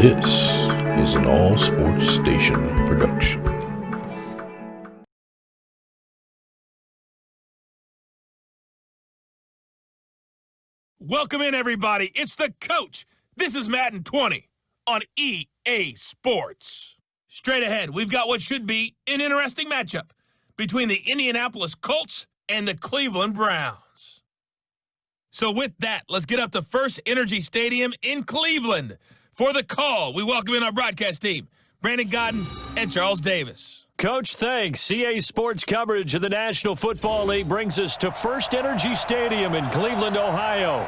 This is an All Sports Station production. Welcome in, everybody. It's the coach. This is Madden 20 on EA Sports. Straight ahead, we've got what should be an interesting matchup between the Indianapolis Colts and the Cleveland Browns. So with that, let's get up to First Energy Stadium in Cleveland. For the call, we welcome in our broadcast team, Brandon Godden and Charles Davis. Coach, thanks. EA Sports coverage of the National Football League brings us to First Energy Stadium in Cleveland, Ohio.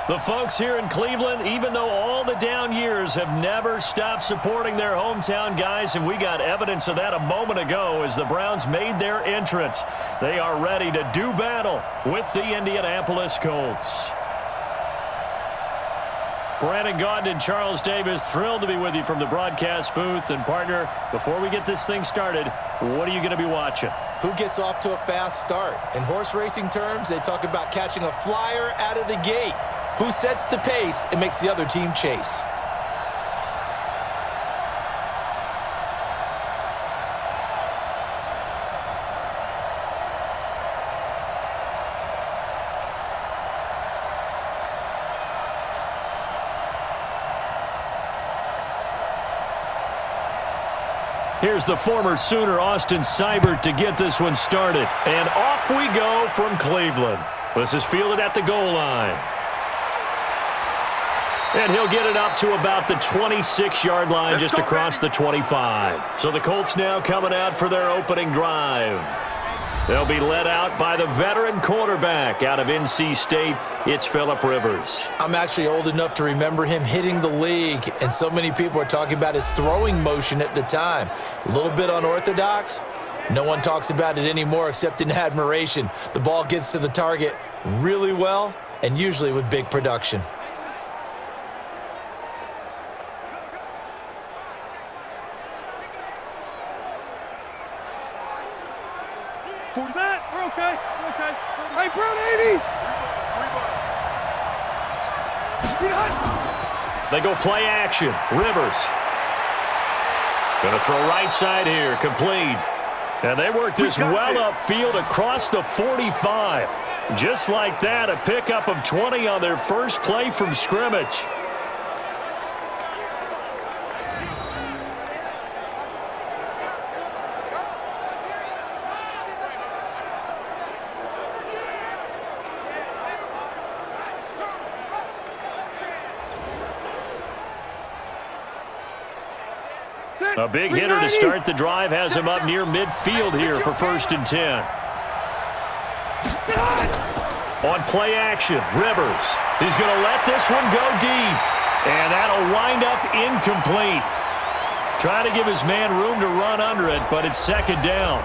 The folks here in Cleveland, even though all the down years, have never stopped supporting their hometown guys, and we got evidence of that a moment ago as the Browns made their entrance. They are ready to do battle with the Indianapolis Colts. Brandon Godden and Charles Davis, thrilled to be with you from the broadcast booth. And partner, before we get this thing started, what are you going to be watching? Who gets off to a fast start? In horse racing terms, they talk about catching a flyer out of the gate. Who sets the pace and makes the other team chase? Here's the former Sooner, Austin Seibert, to get this one started. And off we go from Cleveland. This is fielded at the goal line. And he'll get it up to about the 26-yard line, just across the 25. So the Colts now coming out for their opening drive. They'll be led out by the veteran quarterback out of NC State. It's Phillip Rivers. I'm actually old enough to remember him hitting the league, and so many people are talking about his throwing motion at the time. A little bit unorthodox. No one talks about it anymore except in admiration. The ball gets to the target really well, and usually with big production. We're okay. We're okay. Hey, Brown 80. They go play action. Rivers. Going to throw right side here. Complete. And they work this well upfield across the 45. Just like that, a pickup of 20 on their first play from scrimmage. A big hitter to start the drive has him up near midfield here for 1st and 10. On play action, Rivers. He's going to let this one go deep. And that'll wind up incomplete. Trying to give his man room to run under it, but it's 2nd down.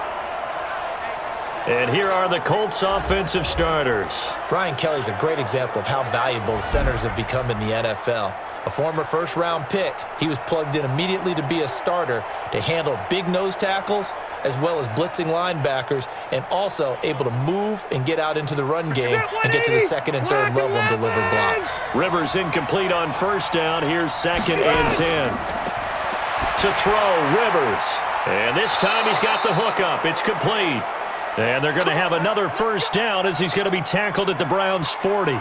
And here are the Colts offensive starters. Brian Kelly's a great example of how valuable the centers have become in the NFL. A former first-round pick, he was plugged in immediately to be a starter to handle big nose tackles as well as blitzing linebackers, and also able to move and get out into the run game and get to the 2nd and 3rd level and deliver blocks. Rivers incomplete on 1st down. Here's 2nd and 10. To throw, Rivers. And this time he's got the hook up. It's complete. And they're going to have another 1st down as he's going to be tackled at the Browns' 40.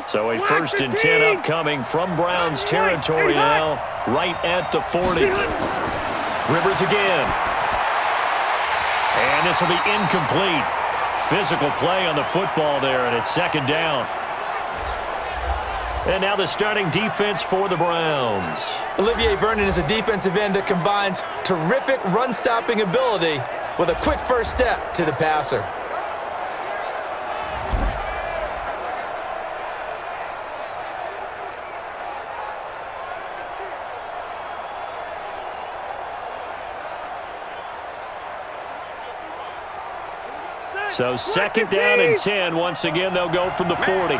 So a 1st and 10 upcoming from Browns territory now, right at the 40. Rivers again. And this will be incomplete. Physical play on the football there, and it's 2nd down. And now the starting defense for the Browns. Olivier Vernon is a defensive end that combines terrific run-stopping ability with a quick first step to the passer. So 2nd down and 10. Once again, they'll go from the 40.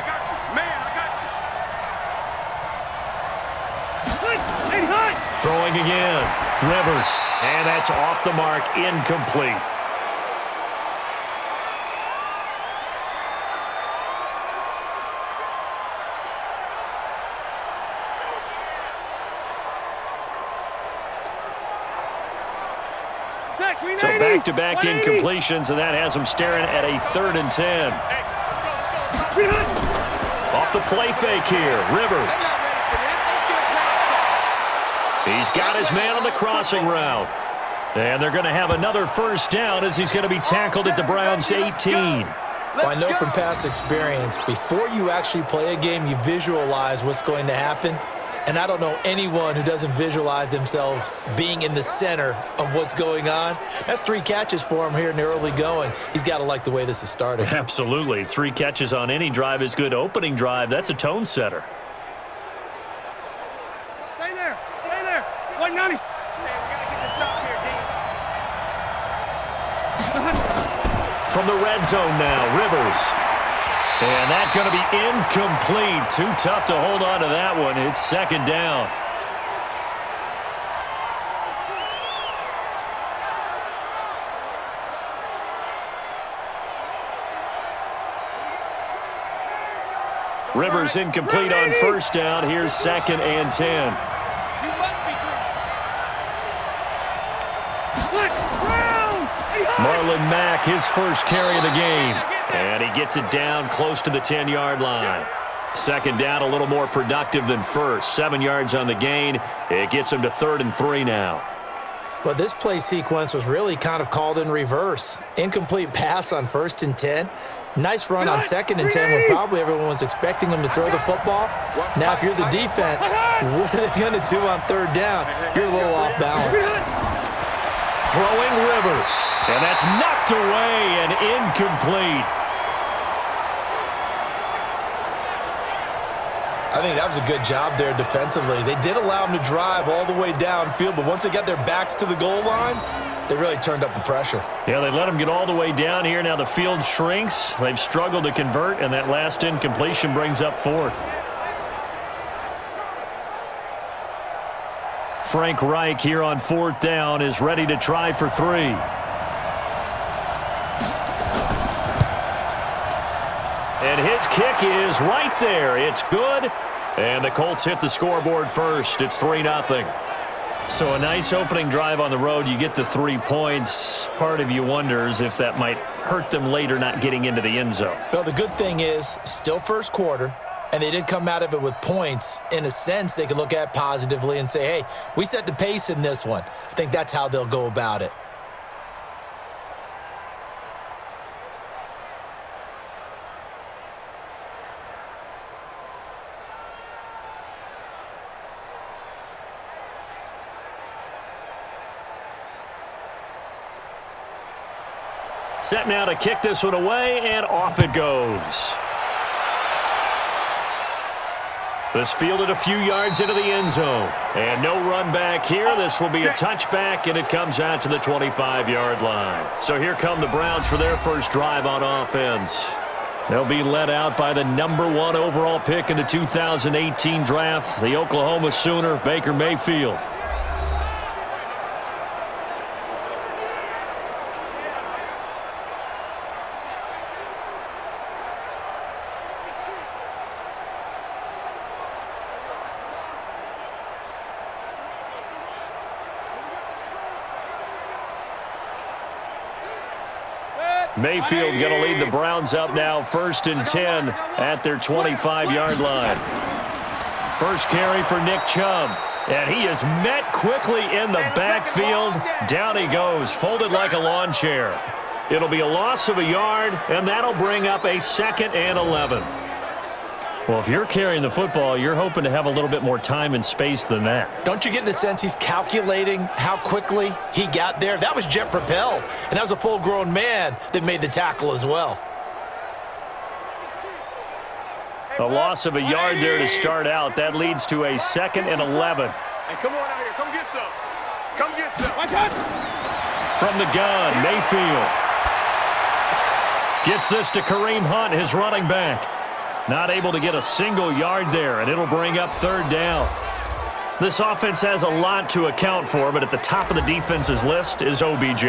Throwing again. Rivers. And that's off the mark. Incomplete. So back-to-back incompletions, and that has him staring at a 3rd and 10. Off the play fake here, Rivers. He's got his man on the crossing route. And they're going to have another first down as he's going to be tackled at the Browns' 18. Well, I know from past experience, before you actually play a game, you visualize what's going to happen. And I don't know anyone who doesn't visualize themselves being in the center of what's going on. That's 3 catches for him here in the early going. He's got to like the way this is starting. Absolutely. 3 catches on any drive is good. Opening drive, that's a tone setter. Stay there. 190. From the red zone now, Rivers. And that's going to be incomplete. Too tough to hold on to that one. It's 2nd down. Rivers incomplete on 1st down. Here's 2nd and 10. Marlon Mack, his first carry of the game. And he gets it down close to the 10-yard line. 2nd down, a little more productive than first. 7 yards on the gain. It gets him to 3rd and 3 now. Well, this play sequence was really kind of called in reverse. Incomplete pass on 1st and 10. Nice run on 2nd and 10 when probably everyone was expecting him to throw the football. Now, if you're the defense, what are they going to do on 3rd down? You're a little off balance. Throwing Rivers. And that's knocked away and incomplete. I think that was a good job there defensively. They did allow him to drive all the way downfield, but once they got their backs to the goal line, they really turned up the pressure. Yeah, they let him get all the way down here. Now the field shrinks. They've struggled to convert, and that last incompletion brings up 4th. Frank Reich here on 4th down is ready to try for 3. And his kick is right there. It's good. And the Colts hit the scoreboard first. It's 3-0. So a nice opening drive on the road. You get the 3 points. Part of you wonders if that might hurt them later not getting into the end zone. Well, the good thing is still first quarter, and they did come out of it with points. In a sense, they could look at positively and say, hey, we set the pace in this one. I think that's how they'll go about it. Set now to kick this one away, and off it goes. This fielded a few yards into the end zone. And no run back here. This will be a touchback, and it comes out to the 25-yard line. So here come the Browns for their first drive on offense. They'll be led out by the #1 overall pick in the 2018 draft, the Oklahoma Sooner, Baker Mayfield. Mayfield going to lead the Browns up now, 1st and 10 at their 25-yard line. First carry for Nick Chubb, and he is met quickly in the backfield. Down he goes, folded like a lawn chair. It'll be a loss of a yard, and that'll bring up a 2nd and 11. Well, if you're carrying the football, you're hoping to have a little bit more time and space than that. Don't you get the sense he's calculating how quickly he got there? That was jet propelled, and that was a full-grown man that made the tackle as well. A loss of a yard there to start out. That leads to a 2nd and 11. Hey, come on out here. Come get some. Come get some. From the gun, Mayfield gets this to Kareem Hunt, his running back. Not able to get a single yard there, and it'll bring up 3rd down. This offense has a lot to account for, but at the top of the defense's list is OBJ.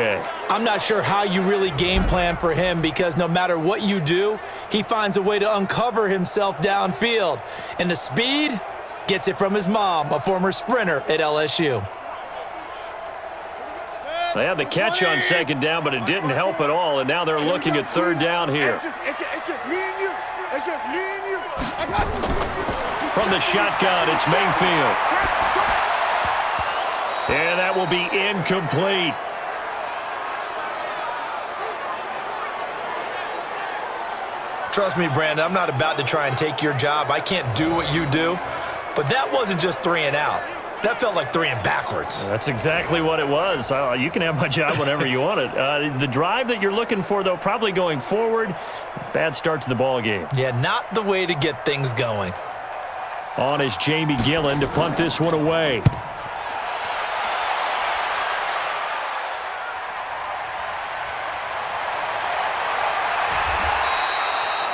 I'm not sure how you really game plan for him, because no matter what you do, he finds a way to uncover himself downfield. And the speed gets it from his mom, a former sprinter at LSU. They had the catch on second down, but it didn't help at all, and now they're looking at third down here. It's just me and you. It's just me and you. From the shotgun, it's Mayfield. And that will be incomplete. Trust me, Brandon, I'm not about to try and take your job. I can't do what you do. But that wasn't just 3 and out. That felt like 3 and backwards. That's exactly what it was. You can have my job whenever you want it. The drive that you're looking for, though, probably going forward. Bad start to the ball game. Yeah, not the way to get things going. On is Jamie Gillen to punt this one away.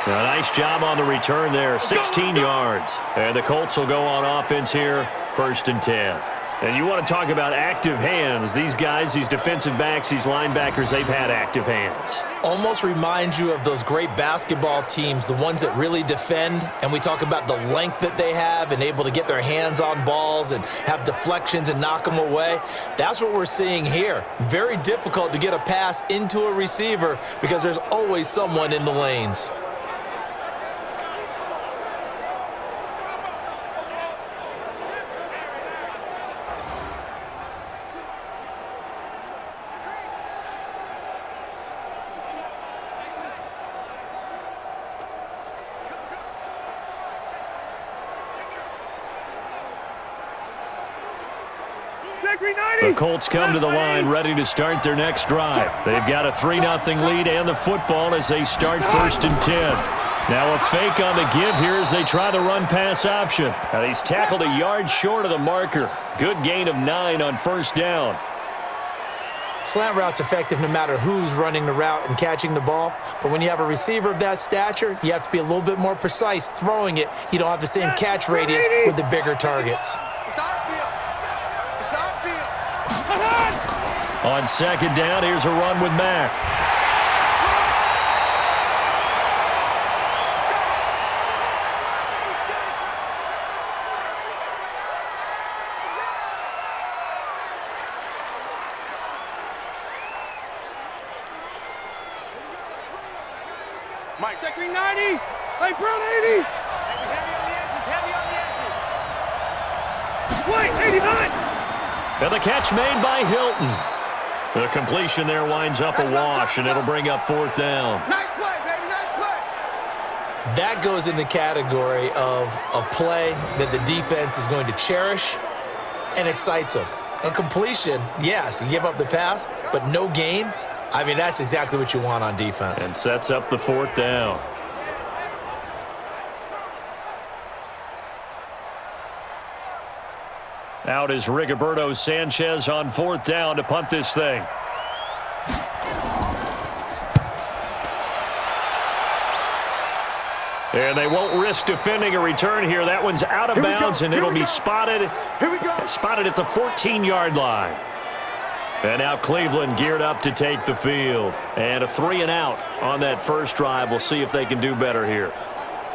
A nice job on the return there, 16 yards. And the Colts will go on offense here, 1st and 10. And you want to talk about active hands. These guys, these defensive backs, these linebackers, they've had active hands. Almost reminds you of those great basketball teams, the ones that really defend. And we talk about the length that they have and able to get their hands on balls and have deflections and knock them away. That's what we're seeing here. Very difficult to get a pass into a receiver because there's always someone in the lanes. The Colts come to the line ready to start their next drive. They've got a 3-0 lead and the football as they start 1st and 10. Now a fake on the give here as they try the run-pass option. Now he's tackled a yard short of the marker. Good gain of 9 on 1st down. Slant route's effective no matter who's running the route and catching the ball. But when you have a receiver of that stature, you have to be a little bit more precise throwing it. You don't have the same catch radius with the bigger targets. On 2nd down, here's a run with Mack. Mike, check green 90. Hey, Brown 80. Heavy on the edges. Wait, 89. And the catch made by Hilton. The completion there winds up a wash, and it'll bring up 4th down. Nice play, baby, nice play. That goes in the category of a play that the defense is going to cherish and excites them. A completion, yes, you give up the pass, but no gain. I mean, that's exactly what you want on defense. And sets up the 4th down. Out is Rigoberto Sanchez on 4th down to punt this thing. And they won't risk defending a return here. That one's out of bounds, and it'll be spotted at the 14-yard line. And now Cleveland geared up to take the field. And a 3-and-out on that first drive. We'll see if they can do better here.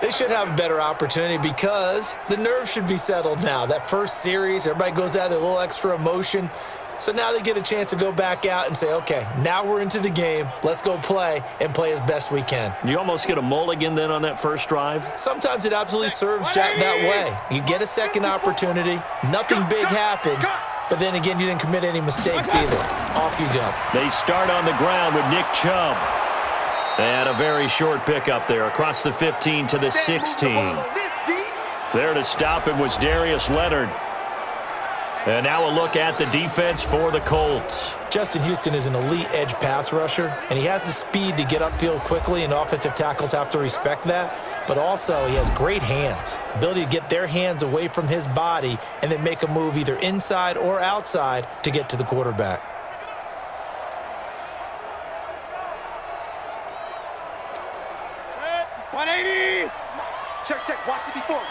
They should have a better opportunity because the nerves should be settled now. That first series, everybody goes out with a little extra emotion. So now they get a chance to go back out and say, okay, now we're into the game. Let's go play and play as best we can. You almost get a mulligan then on that first drive? Sometimes it absolutely serves that way. You get a second opportunity. Nothing big happened. But then again, you didn't commit any mistakes either. Off you go. They start on the ground with Nick Chubb. And a very short pickup there across the 15 to the 16. There to stop him was Darius Leonard. And now a look at the defense for the Colts. Justin Houston is an elite edge pass rusher, and he has the speed to get upfield quickly, and offensive tackles have to respect that. But also, he has great hands, ability to get their hands away from his body and then make a move either inside or outside to get to the quarterback. Set, 180. Check. Watch 54.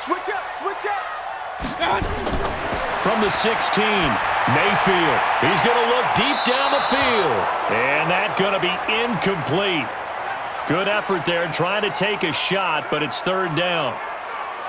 Switch up. From the 16, Mayfield. He's going to look deep down the field. And that's going to be incomplete. Good effort there trying to take a shot, but it's 3rd down.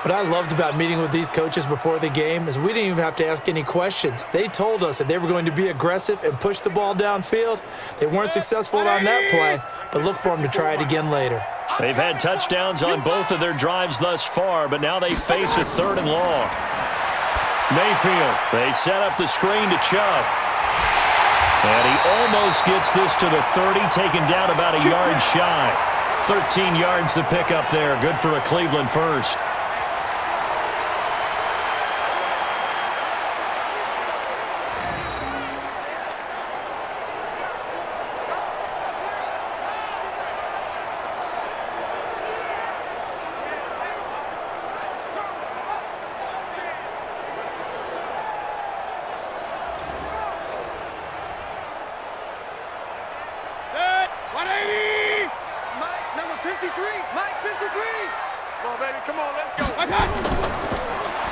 What I loved about meeting with these coaches before the game is we didn't even have to ask any questions. They told us that they were going to be aggressive and push the ball downfield. They weren't successful on that play, but look for them to try it again later. They've had touchdowns on both of their drives thus far, but now they face a 3rd and long. Mayfield, they set up the screen to Chubb. And he almost gets this to the 30, taken down about a yard shy. 13 yards to pick up there. Good for a Cleveland first.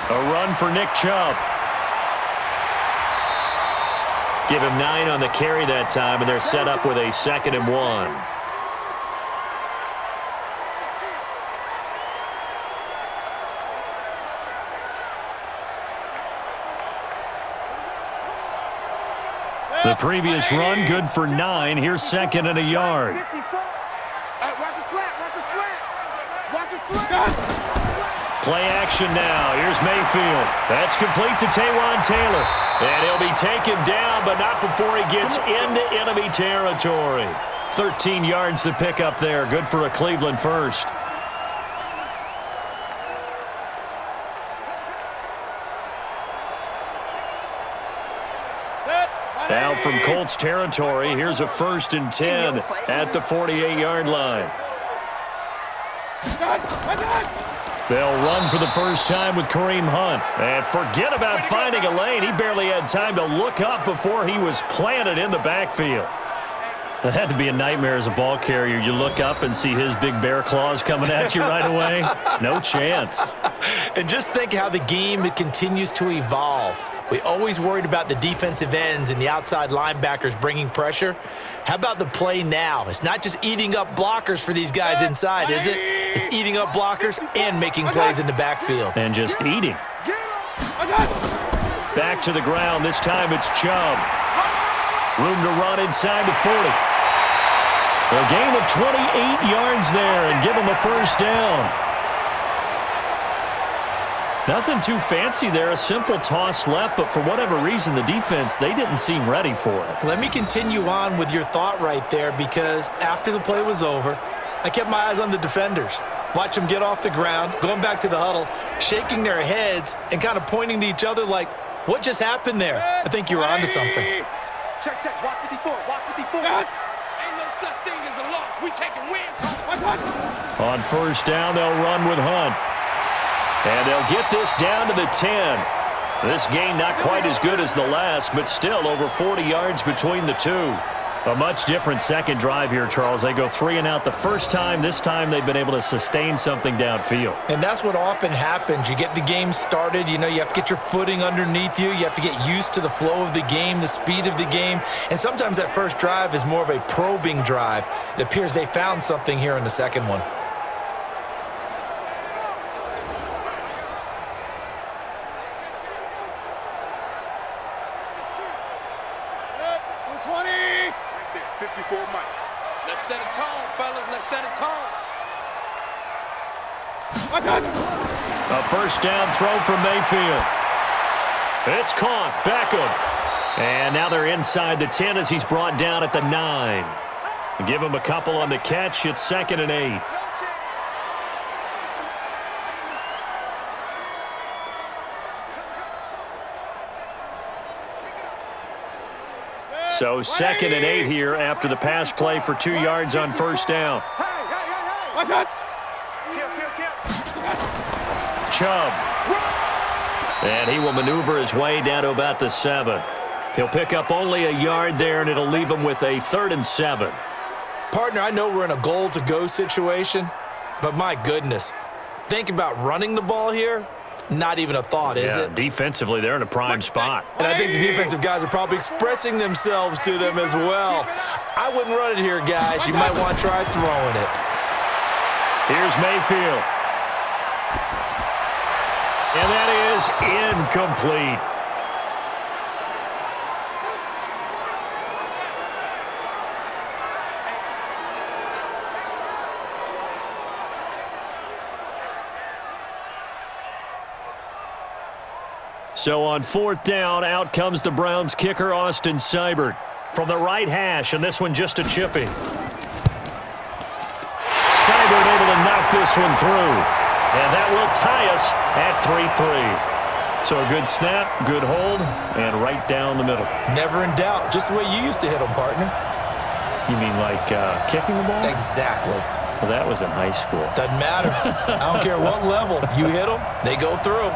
A run for Nick Chubb. Give him 9 on the carry that time, and they're set up with a 2nd and 1. The previous run, good for 9. Here's 2nd and a yard. Play action now. Here's Mayfield. That's complete to Taywan Taylor. And he'll be taken down, but not before he gets into enemy territory. 13 yards to pick up there. Good for a Cleveland first. Now from Colts territory, here's a 1st and 10 at the 48-yard line. They'll run for the first time with Kareem Hunt. And forget about finding a lane. He barely had time to look up before he was planted in the backfield. It had to be a nightmare as a ball carrier. You look up and see his big bear claws coming at you right away. No chance. And just think how the game continues to evolve. We always worried about the defensive ends and the outside linebackers bringing pressure. How about the play now? It's not just eating up blockers for these guys inside, is it? It's eating up blockers and making plays in the backfield. And just eating. Back to the ground. This time it's Chubb. Room to run inside the 40. A gain of 28 yards there and give him a first down. Nothing too fancy there, a simple toss left, but for whatever reason, the defense, they didn't seem ready for it. Let me continue on with your thought right there, because after the play was over, I kept my eyes on the defenders. Watch them get off the ground, going back to the huddle, shaking their heads and kind of pointing to each other like, what just happened there? I think you were onto something. Check, watch 54, watch 54. Ain't no such thing as a loss. We taking wins. On first down, they'll run with Hunt. And they'll get this down to the 10. This gain not quite as good as the last, but still over 40 yards between the two. A much different second drive here, Charles. They go 3 and out the first time. This time they've been able to sustain something downfield. And that's what often happens. You get the game started. You know, you have to get your footing underneath you. You have to get used to the flow of the game, the speed of the game. And sometimes that first drive is more of a probing drive. It appears they found something here in the second one. Let's set a tone, fellas. Let's set a tone. A first down throw from Mayfield. It's caught. Beckham. And now they're inside the 10 as he's brought down at the 9. Give him a couple on the catch. It's 2nd and 8. So 2nd and 8 here after the pass play for 2 yards on first down. Chubb. And he will maneuver his way down to about the 7. He'll pick up only a yard there, and it'll leave him with a 3rd and 7. Partner, I know we're in a goal-to-go situation, but my goodness, think about running the ball here. Not even a thought, is it? Defensively, they're in a prime spot. And I think the defensive guys are probably expressing themselves to them as well. I wouldn't run it here, guys. You might want to try throwing it. Here's Mayfield. And that is incomplete. So on 4th down, out comes the Browns kicker, Austin Seibert. From the right hash, and this one just a chippy. Seibert able to knock this one through. And that will tie us at 3-3. So a good snap, good hold, and right down the middle. Never in doubt. Just the way you used to hit them, partner. You mean like kicking the ball? Exactly. Well, that was in high school. Doesn't matter. I don't care what level. You hit them, they go through.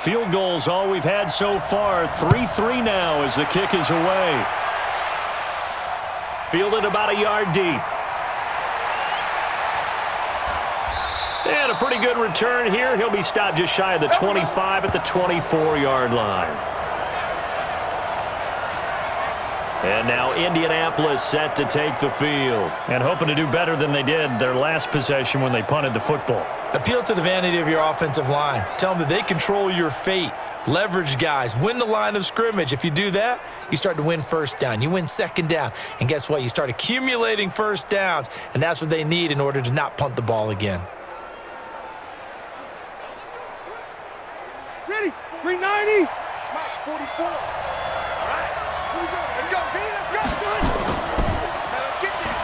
Field goals all we've had so far. 3-3 now as the kick is away. Fielded about a yard deep. And a pretty good return here. He'll be stopped just shy of the 25 at the 24-yard line. And now Indianapolis set to take the field. And hoping to do better than they did their last possession when they punted the football. Appeal to the vanity of your offensive line. Tell them that they control your fate. Leverage guys. Win the line of scrimmage. If you do that, you start to win first down. You win second down. And guess what? You start accumulating first downs. And that's what they need in order to not punt the ball again. Ready? 390. Max 44. All right. Here we go. Let's go, B. Let's go. Now let's get there.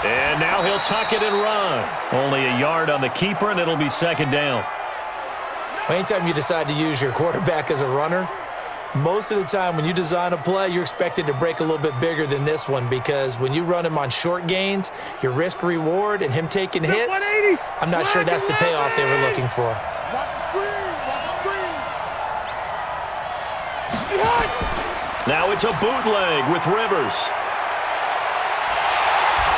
And now he'll tuck it and run. Only a yard on the keeper, and it'll be second down. Anytime you decide to use your quarterback as a runner, most of the time when you design a play, you're expected to break a little bit bigger than this one, because when you run him on short gains, your risk-reward and him taking hits, I'm not sure that's the payoff they were looking for. Watch the screen. Watch the screen. Now it's a bootleg with Rivers.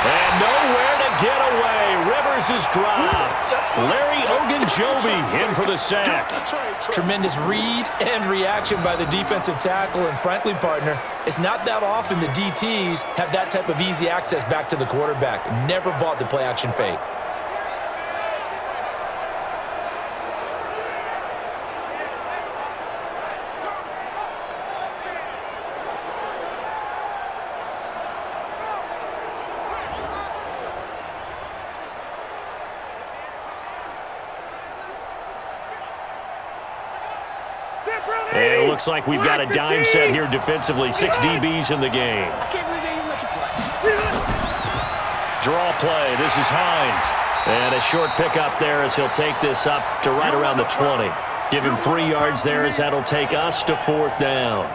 And nowhere to get away. Rivers is dropped. Larry Ogunjobi in for the sack. Tremendous read and reaction by the defensive tackle. And frankly, partner, it's not that often the DTs have that type of easy access back to the quarterback. Never bought the play-action fake. And it looks like we've got a dime set here defensively. 6 DBs in the game. I can't believe they even let you play. Draw play. This is Hines. And a short pickup there as he'll take this up to right around the 20. Give him 3 yards there as that'll take us to 4th down.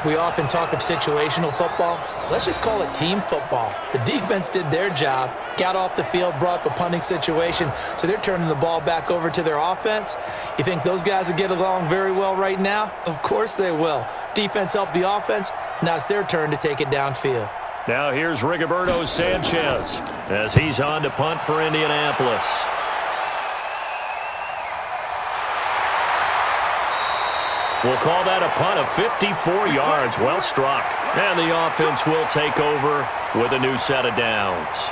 We often talk of situational football. Let's just call it team football. The defense did their job, got off the field, brought up a punting situation, so they're turning the ball back over to their offense. You think those guys will get along very well right now? Of course they will. Defense helped the offense. Now it's their turn to take it downfield. Now here's Rigoberto Sanchez as he's on to punt for Indianapolis. We'll call that a punt of 54 yards. Well struck. And the offense will take over with a new set of downs.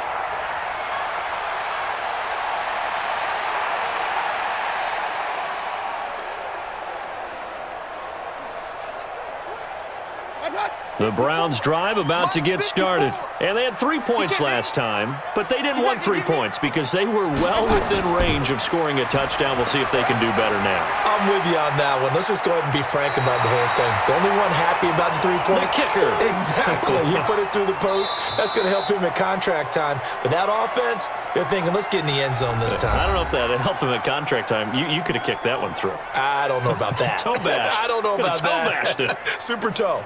The Browns drive about to get started. And they had 3 points last time, but they didn't want 3 points because they were well within range of scoring a touchdown. We'll see if they can do better now. I'm with you on that one. Let's just go ahead and be frank about the whole thing. The only one happy about the 3-point? The kicker. Exactly. He put it through the post. That's going to help him at contract time. But that offense, they're thinking, let's get in the end zone this time. I don't know if that helped him at contract time. You could have kicked that one through. I don't know about that. Toe bash. I don't know about toe bashed it. Super toe.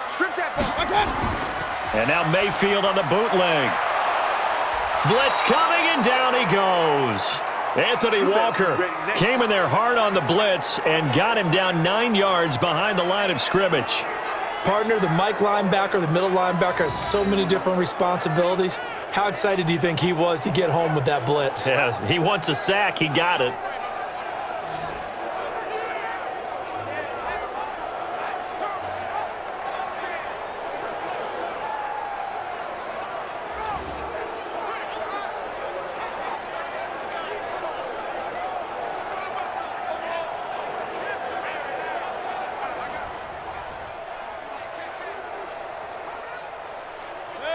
Strip that ball. And now Mayfield on the bootleg. Blitz coming, and down he goes. Anthony Walker came in there hard on the blitz and got him down 9 yards behind the line of scrimmage. Partner, the Mike linebacker, the middle linebacker has so many different responsibilities. How excited do you think he was to get home with that blitz? Yeah, he wants a sack. He got it.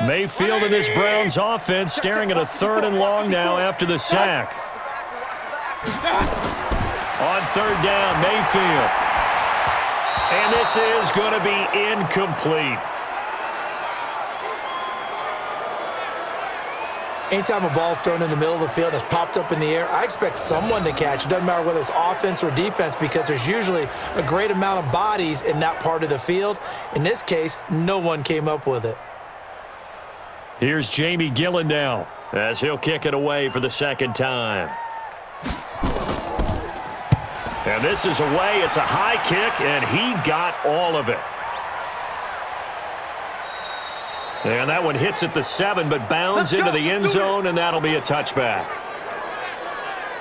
Mayfield and this Browns offense staring at a 3rd and long now after the sack. On 3rd down, Mayfield. And this is going to be incomplete. Anytime a ball's thrown in the middle of the field and it's popped up in the air, I expect someone to catch. It doesn't matter whether it's offense or defense because there's usually a great amount of bodies in that part of the field. In this case, no one came up with it. Here's Jamie Gillen now as he'll kick it away for the 2nd time. And this is away. It's a high kick, and he got all of it. And that one hits at the 7, but bounds into the end zone, and that'll be a touchback.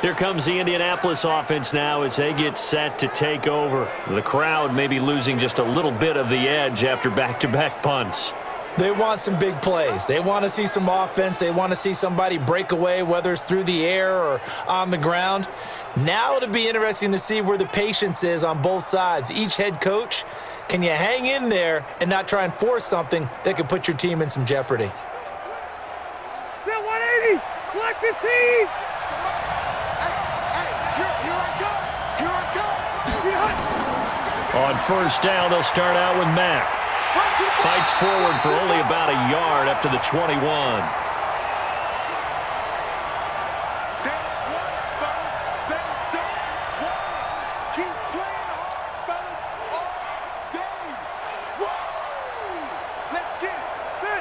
Here comes the Indianapolis offense now as they get set to take over. The crowd may be losing just a little bit of the edge after back-to-back punts. They want some big plays. They want to see some offense. They want to see somebody break away, whether it's through the air or on the ground. Now it'll be interesting to see where the patience is on both sides. Each head coach, can you hang in there and not try and force something that could put your team in some jeopardy? 180, collect the team. On 1st down, they'll start out with Mack. Fights forward for only about a yard up to the 21.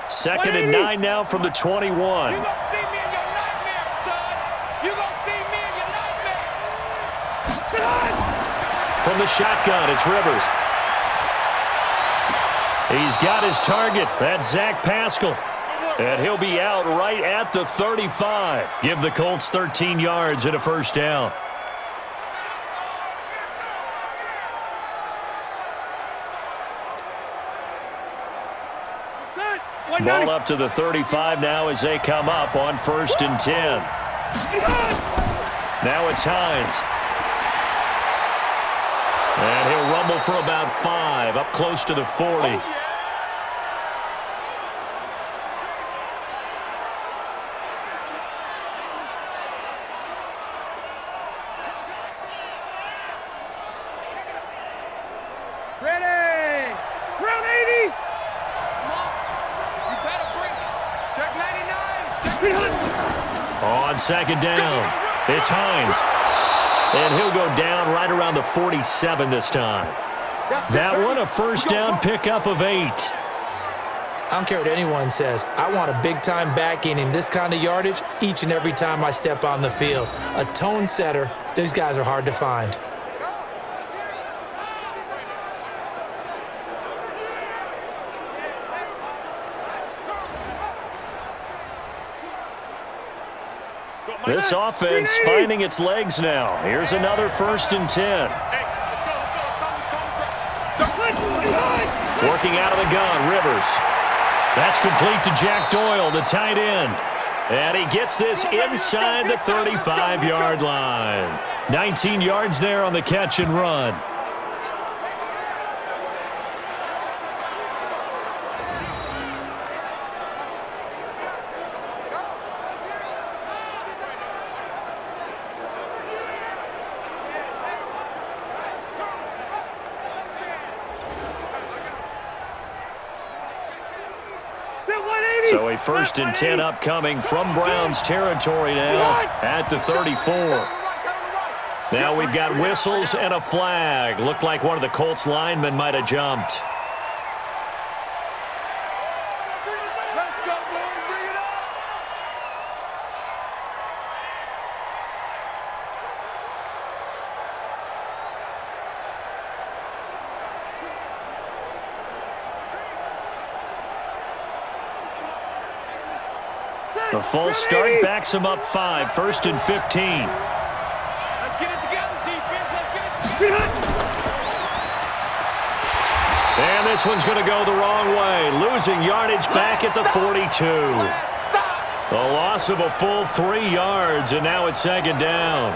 Second and 9 now from the 21. You're going to see me in your nightmare, son. You're going to see me in your nightmare. From the shotgun, it's Rivers. He's got his target. That's Zach Pascal. And he'll be out right at the 35. Give the Colts 13 yards and a 1st down. Ball up to the 35 now as they come up on 1st and 10. Now it's Hines. And he'll rumble for about 5, up close to the 40. Ready. Round 80. Come on. You better bring it. Check 99. Check 100. On 2nd down, it's Hines. And he'll go down right around the 47 this time. That one, a 1st down pickup of 8. I don't care what anyone says. I want a big-time back gaining this kind of yardage each and every time I step on the field. A tone setter, these guys are hard to find. This offense finding its legs now. Here's another 1st and 10. Working out of the gun, Rivers. That's complete to Jack Doyle, the tight end. And he gets this inside the 35-yard line. 19 yards there on the catch and run. So a 1st and 10 upcoming from Browns territory now at the 34. Now we've got whistles and a flag. Looked like one of the Colts linemen might have jumped. The false start backs him up 5, 1st and 15. Let's get it together, defense. Let's get it together. And this one's going to go the wrong way. Losing yardage back at the 42. A loss of a full 3 yards, and now it's 2nd down.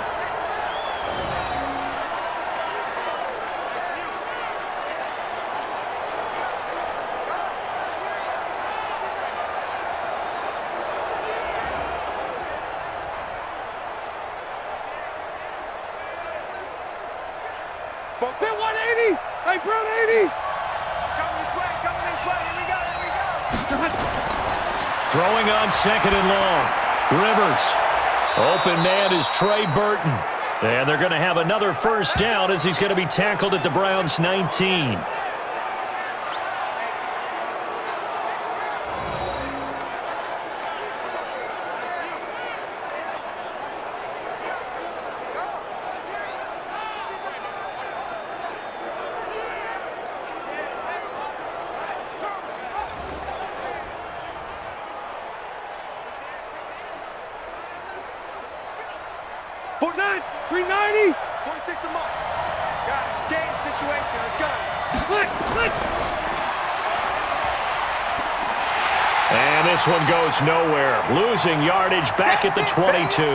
Hit 180. Hey, Brown 80. Coming this way. Here we go. Throwing on 2nd and long. Rivers. Open man is Trey Burton. And they're going to have another 1st down as he's going to be tackled at the Browns' 19. Fortnite, 390. 46 a month. Got it. Game situation. Let's go. Click. And this one goes nowhere. Losing yardage back at the 22.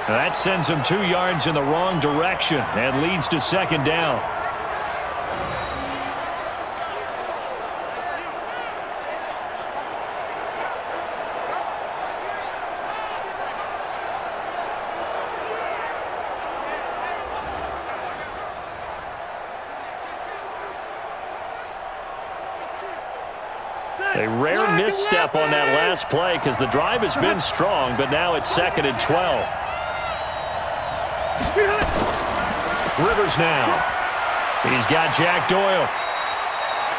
That sends him 2 yards in the wrong direction and leads to 2nd down. A rare misstep on that last play because the drive has been strong, but now it's 2nd and 12. Rivers now. He's got Jack Doyle.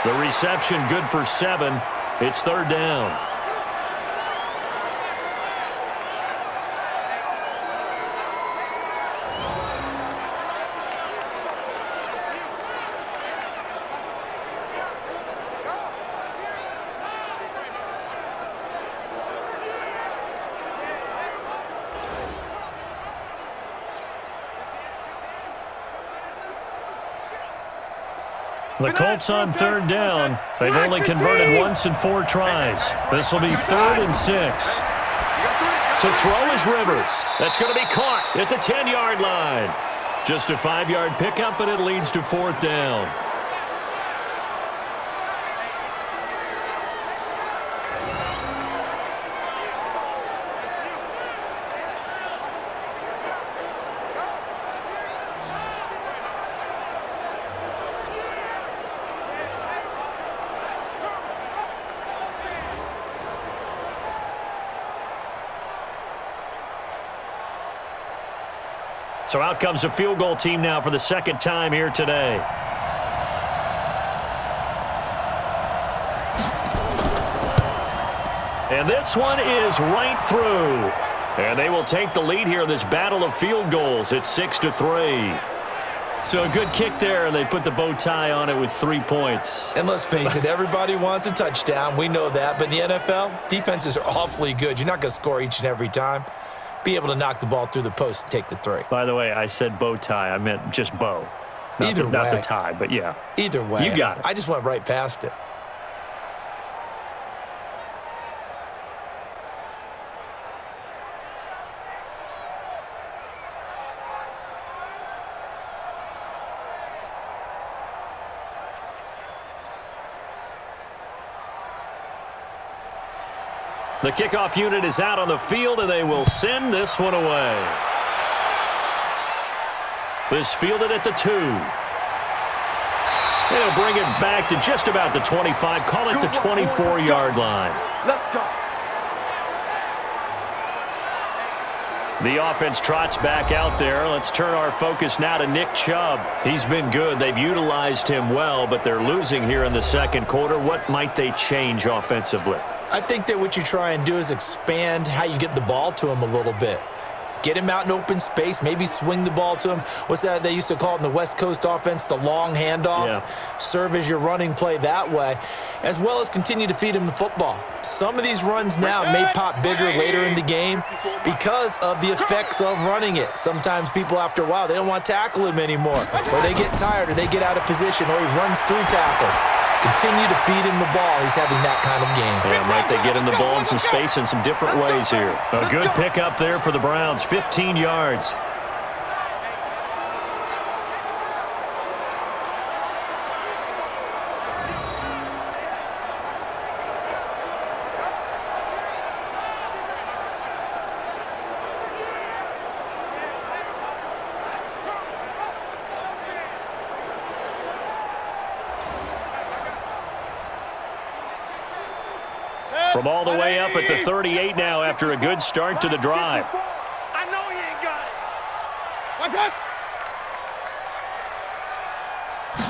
The reception good for 7. It's 3rd down. The Colts on 3rd down. They've only converted once in 4 tries. This will be 3rd and 6. To throw is Rivers. That's going to be caught at the 10-yard line. Just a 5-yard pickup, and it leads to 4th down. So out comes a field goal team now for the 2nd time here today. And this one is right through. And they will take the lead here in this battle of field goals. It's 6-3. So a good kick there, and they put the bow tie on it with 3 points. And let's face it, everybody wants a touchdown. We know that. But in the NFL, defenses are awfully good. You're not going to score each and every time. Be able to knock the ball through the post and take the 3. By the way, I said bow tie. I meant just bow. Not the tie, but yeah. Either way. You got it. I just went right past it. The kickoff unit is out on the field, and they will send this one away. This fielded at the 2. They'll bring it back to just about the 25. Call it the 24-yard line. Let's go. The offense trots back out there. Let's turn our focus now to Nick Chubb. He's been good. They've utilized him well, but they're losing here in the 2nd quarter. What might they change offensively? I think that what you try and do is expand how you get the ball to him a little bit. Get him out in open space, maybe swing the ball to him. What's that they used to call it in the West Coast offense, the long handoff? Yeah. Serve as your running play that way, as well as continue to feed him the football. Some of these runs now may pop bigger later in the game because of the effects of running it. Sometimes people, after a while, they don't want to tackle him anymore, or they get tired, or they get out of position, or he runs through tackles. Continue to feed him the ball. He's having that kind of game. Yeah, might they get him the ball in some space in some different ways here. A good pickup there for the Browns, 15 yards. From all the way up at the 38 now after a good start to the drive. I know he ain't got it. Watch out.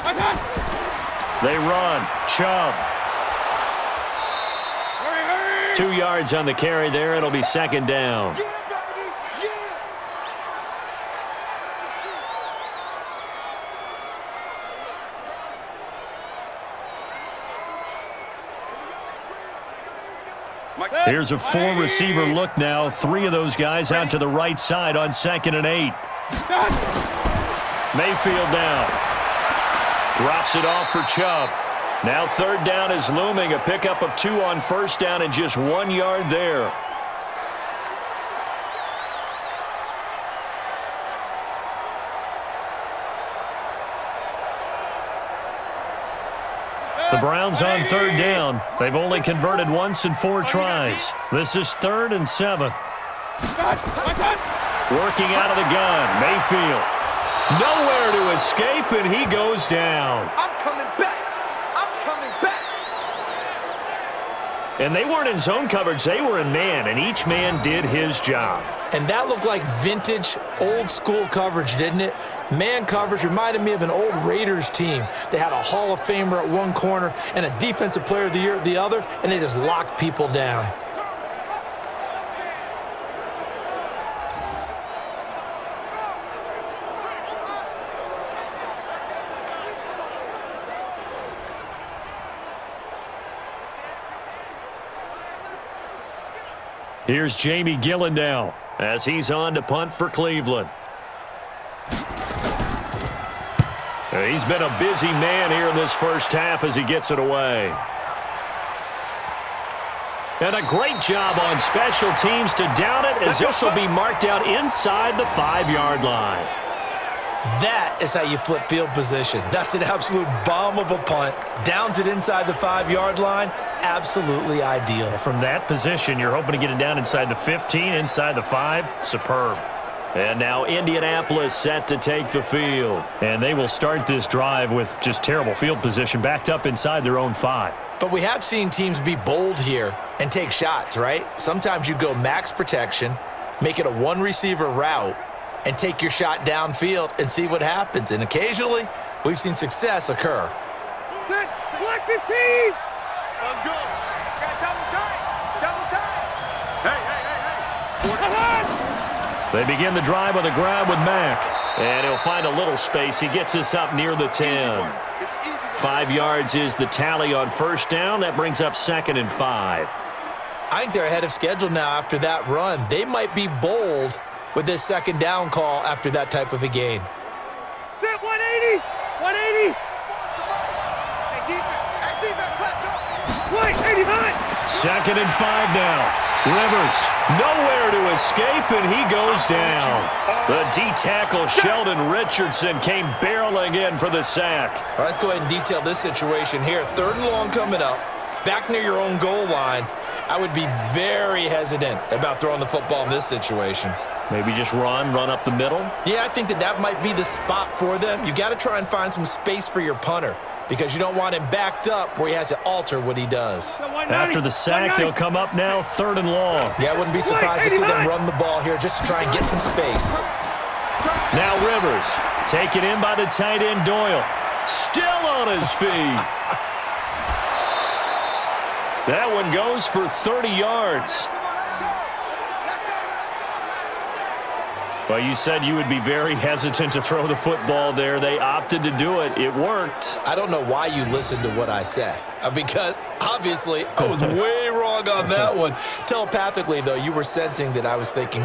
Watch out. They run. Chubb. Hurry, hurry. 2 yards on the carry there. It'll be second down. Yeah, baby. Yeah. Here's a four-receiver look now. 3 of those guys out to the right side on 2nd and 8. Mayfield down. Drops it off for Chubb. Now 3rd down is looming. A pickup of 2 on 1st down and just 1 yard there. The Browns on 3rd down. They've only converted once in 4 tries. This is 3rd and 7. Working out of the gun, Mayfield. Nowhere to escape, and he goes down. I'm coming back. I'm coming back. And they weren't in zone coverage. They were in man, and each man did his job. And that looked like vintage, old-school coverage, didn't it? Man coverage reminded me of an old Raiders team. They had a Hall of Famer at one corner and a Defensive Player of the Year at the other, and they just locked people down. Here's Jamie Gillendow as he's on to punt for Cleveland. He's been a busy man here in this first half as he gets it away. And a great job on special teams to down it, as this will be marked out inside the 5-yard line. That is how you flip field position. That's an absolute bomb of a punt. Downs it inside the 5-yard line. Absolutely ideal. From that position, you're hoping to get it down inside the 15, inside the 5. Superb. And now Indianapolis set to take the field. And they will start this drive with just terrible field position, backed up inside their own 5. But we have seen teams be bold here and take shots, right? Sometimes you go max protection, make it a one-receiver route, and take your shot downfield and see what happens. And occasionally, we've seen success occur. Black 15. Let's go. Got double tight. Double tight. Hey. They begin the drive on the ground with Mack. And he'll find a little space. He gets us up near the 10. 5 yards is the tally on 1st down. That brings up 2nd and 5. I think they're ahead of schedule now after that run. They might be bold with this 2nd down call after that type of a game. 180. 180. Hey, defense. Hey, defense. Let's go. 2nd and 5 now. Rivers, nowhere to escape, and he goes down. The D-tackle Sheldon Richardson came barreling in for the sack. All right, let's go ahead and detail this situation here. 3rd and long coming up, back near your own goal line. I would be very hesitant about throwing the football in this situation. Maybe just run up the middle? Yeah, I think that might be the spot for them. You got to try and find some space for your punter, because you don't want him backed up where he has to alter what he does. After the sack, they'll come up now 3rd and long. Yeah, I wouldn't be surprised to see them run the ball here just to try and get some space. Now Rivers, taken in by the tight end Doyle. Still on his feet. That one goes for 30 yards. Well, you said you would be very hesitant to throw the football there. They opted to do it. It worked. I don't know why you listened to what I said, because obviously I was way wrong on that one. Telepathically, though, you were sensing that I was thinking,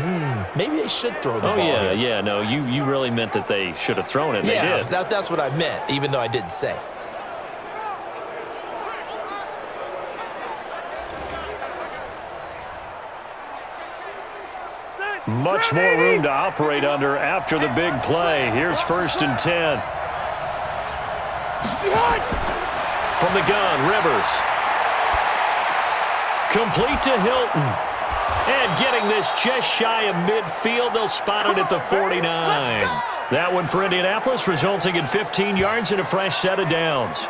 maybe they should throw the ball here. Yeah. No, you really meant that they should have thrown it. They did. That's what I meant, even though I didn't say it. Much more room to operate under after the big play. Here's 1st and 10. From the gun, Rivers. Complete to Hilton. And getting this just shy of midfield, they'll spot it at the 49. That one for Indianapolis, resulting in 15 yards and a fresh set of downs.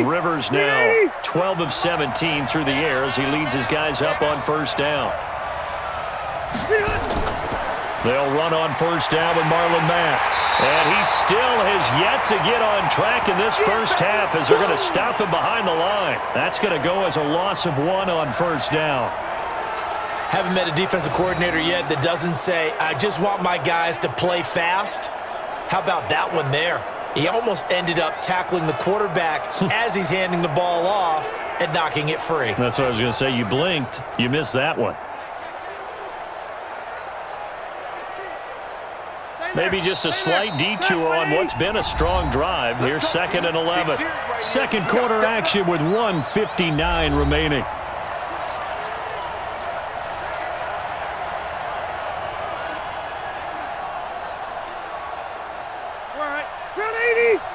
Rivers now 12 of 17 through the air as he leads his guys up on 1st down. They'll run on 1st down with Marlon Mack. And he still has yet to get on track in this first half as they're going to stop him behind the line. That's going to go as a loss of 1 on 1st down. Haven't met a defensive coordinator yet that doesn't say, I just want my guys to play fast. How about that one there? He almost ended up tackling the quarterback as he's handing the ball off and knocking it free. That's what I was going to say. You blinked. You missed that one. Maybe just a slight detour on what's been a strong drive. Here's 2nd and 11. Second quarter action with 1:59 remaining.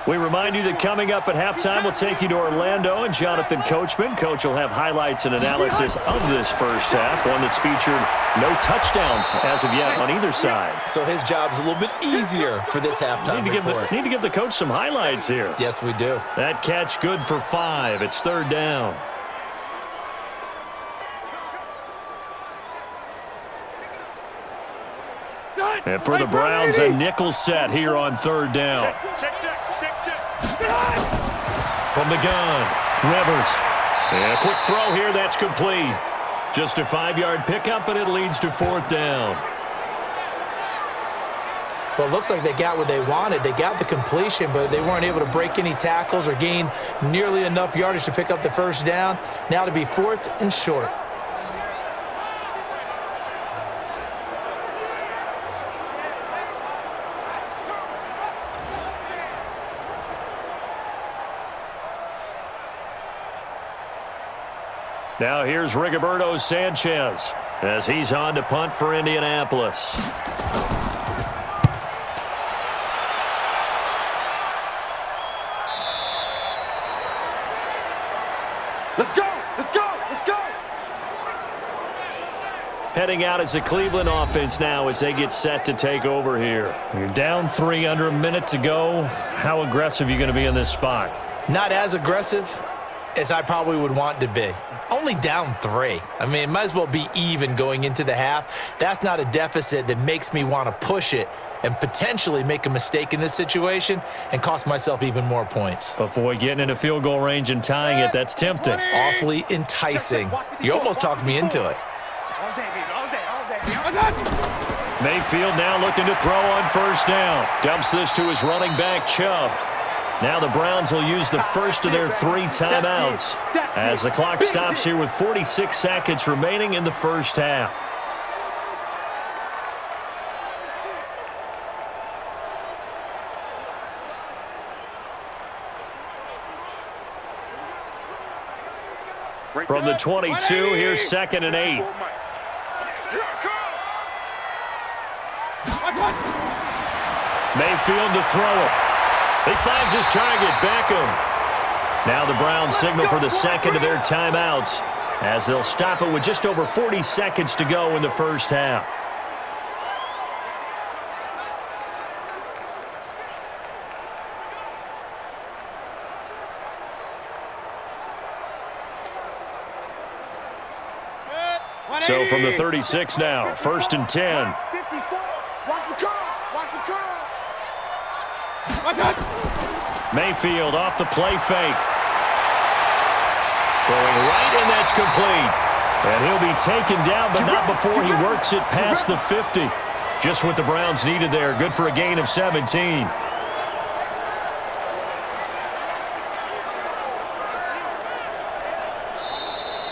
We remind you that coming up at halftime, we'll take you to Orlando and Jonathan Coachman. Coach will have highlights and analysis of this first half, one that's featured no touchdowns as of yet on either side. So his job's a little bit easier for this halftime report. Need to give the coach some highlights here. Yes, we do. That catch good for 5. It's 3rd down. And for the Browns, a nickel set here on 3rd down. From the gun, Rivers. And a quick throw here, that's complete. Just a 5-yard pickup, and it leads to 4th down. Well, it looks like they got what they wanted. They got the completion, but they weren't able to break any tackles or gain nearly enough yardage to pick up the 1st down. Now to be 4th and short. Now here's Rigoberto Sanchez as he's on to punt for Indianapolis. Let's go! Let's go! Let's go! Heading out as the Cleveland offense now as they get set to take over here. You're down 3, under a minute to go. How aggressive are you going to be in this spot? Not as aggressive as I probably would want to be. Only down 3. I mean, it might as well be even going into the half. That's not a deficit that makes me want to push it and potentially make a mistake in this situation and cost myself even more points. But, boy, getting into field goal range and tying it, that's tempting. Awfully enticing. You almost talked me into it. All day, baby. All day. All day. Mayfield now looking to throw on 1st down. Dumps this to his running back, Chubb. Now the Browns will use the first of their 3 timeouts as the clock stops here with 46 seconds remaining in the first half. From the 22, here's 2nd and 8. Mayfield to throw it. He finds his target, Beckham. Now the Browns signal for the 2nd of their timeouts as they'll stop it with just over 40 seconds to go in the first half. So from the 36 now, 1st and 10. 54. Watch the curl. Watch the curl. Mayfield off the play fake. Throwing right, and that's complete. And he'll be taken down, but not before he works it past the 50. Just what the Browns needed there. Good for a gain of 17.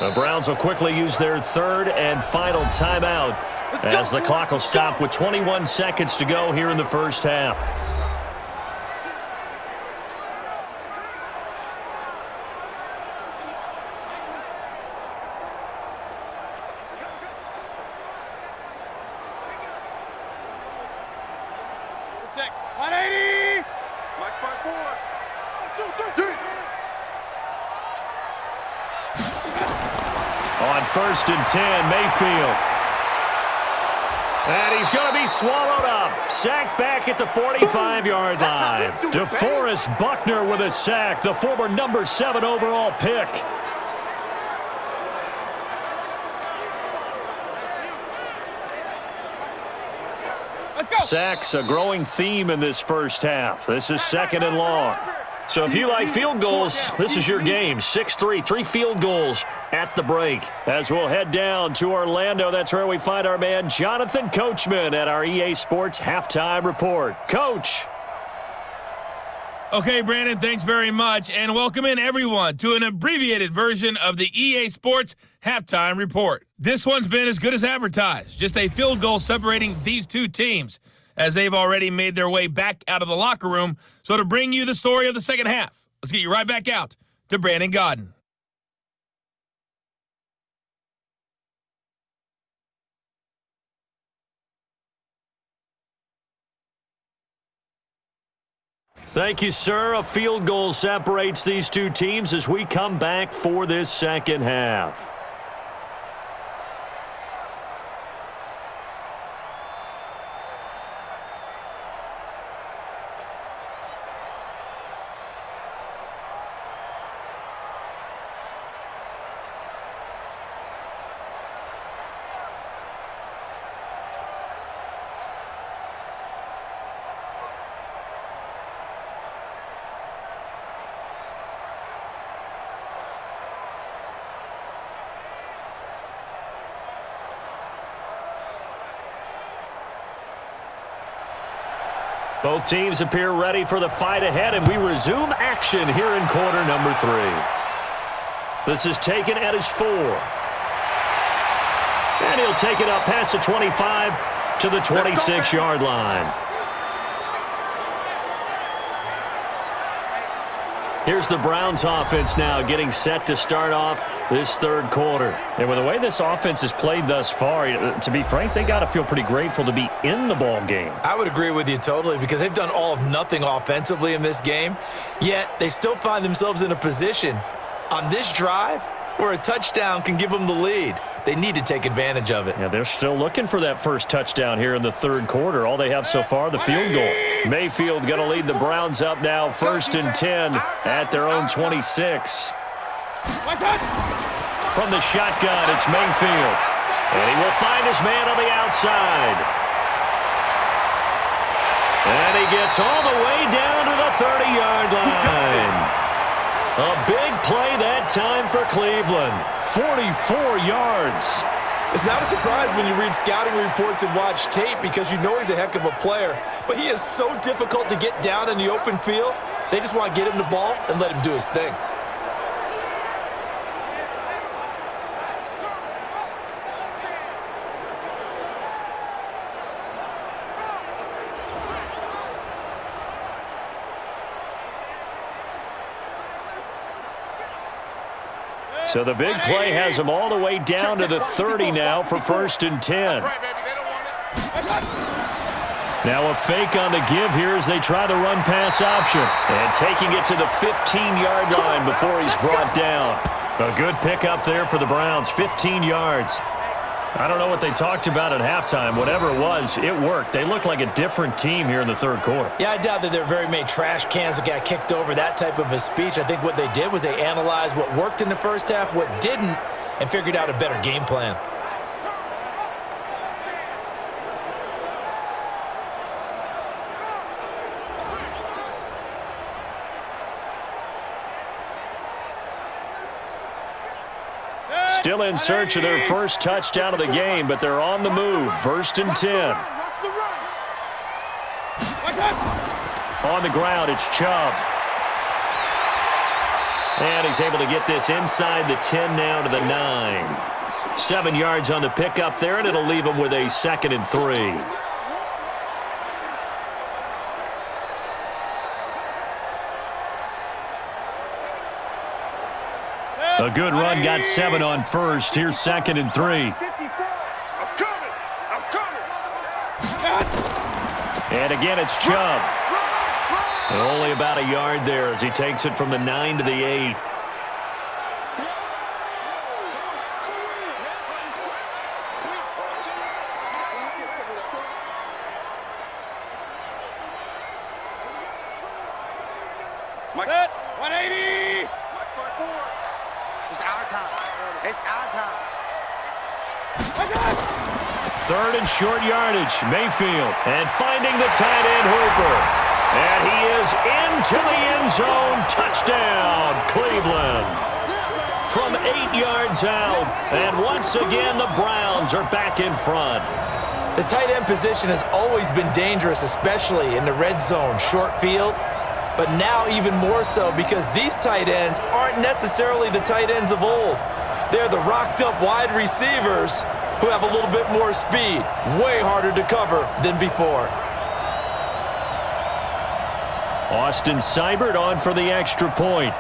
The Browns will quickly use their 3rd and final timeout as the clock will stop with 21 seconds to go here in the first half. On 1st and 10, Mayfield. And he's going to be swallowed up. Sacked back at the 45-yard line. DeForest Buckner with a sack, the former number 7 overall pick. Sacks, a growing theme in this first half. This is 2nd and long. So if you like field goals, this is your game. 6-3, 3 field goals at the break. As we'll head down to Orlando, that's where we find our man Jonathan Coachman at our EA Sports Halftime Report. Coach. Okay, Brandon, thanks very much, and welcome in everyone to an abbreviated version of the EA Sports Halftime Report. This one's been as good as advertised, just a field goal separating these two teams, as they've already made their way back out of the locker room. So to bring you the story of the second half, let's get you right back out to Brandon Godden. Thank you, sir. A field goal separates these two teams as we come back for this second half. Both teams appear ready for the fight ahead, and we resume action here in quarter number 3. This is taken at his 4. And he'll take it up past the 25 to the 26-yard line. Here's the Browns offense now getting set to start off this third quarter. And with the way this offense has played thus far, to be frank, they got to feel pretty grateful to be in the ball game. I would agree with you totally because they've done all of nothing offensively in this game, yet they still find themselves in a position on this drive where a touchdown can give them the lead. They need to take advantage of it. Yeah, they're still looking for that first touchdown here in the third quarter. All they have so far, the field goal. Mayfield going to lead the Browns up now, 1st and 10 at their own 26. From the shotgun, it's Mayfield. And he will find his man on the outside. And he gets all the way down to the 30-yard line. A big play that time for Cleveland. 44 yards. It's not a surprise when you read scouting reports and watch tape because you know he's a heck of a player. But he is so difficult to get down in the open field. They just want to get him the ball and let him do his thing. So the big play has him all the way down to the 30 now for 1st and 10. Now a fake on the give here as they try the run-pass option. And taking it to the 15-yard line before he's brought down. A good pickup there for the Browns, 15 yards. I don't know what they talked about at halftime. Whatever it was, it worked. They look like a different team here in the third quarter. Yeah, I doubt that there are very many trash cans that got kicked over, that type of a speech. I think what they did was they analyzed what worked in the first half, what didn't, and figured out a better game plan. Still in search of their first touchdown of the game, but they're on the move. 1st and 10. On the ground, it's Chubb. And he's able to get this inside the 10 now to the 9. 7 yards on the pickup there, and it'll leave him with a 2nd and 3. A good run got 7 on first. Here's 2nd and 3. And again, it's Chubb. And only about a yard there as he takes it from the 9 to the 8. Set, 180. It's our time. It's our time. 3rd and short yardage. Mayfield. And finding the tight end Hooper. And he is into the end zone. Touchdown, Cleveland. From 8 yards out. And once again, the Browns are back in front. The tight end position has always been dangerous, especially in the red zone, short field. But now even more so because these tight ends aren't necessarily the tight ends of old. They're the rocked-up wide receivers who have a little bit more speed. Way harder to cover than before. Austin Seibert on for the extra point.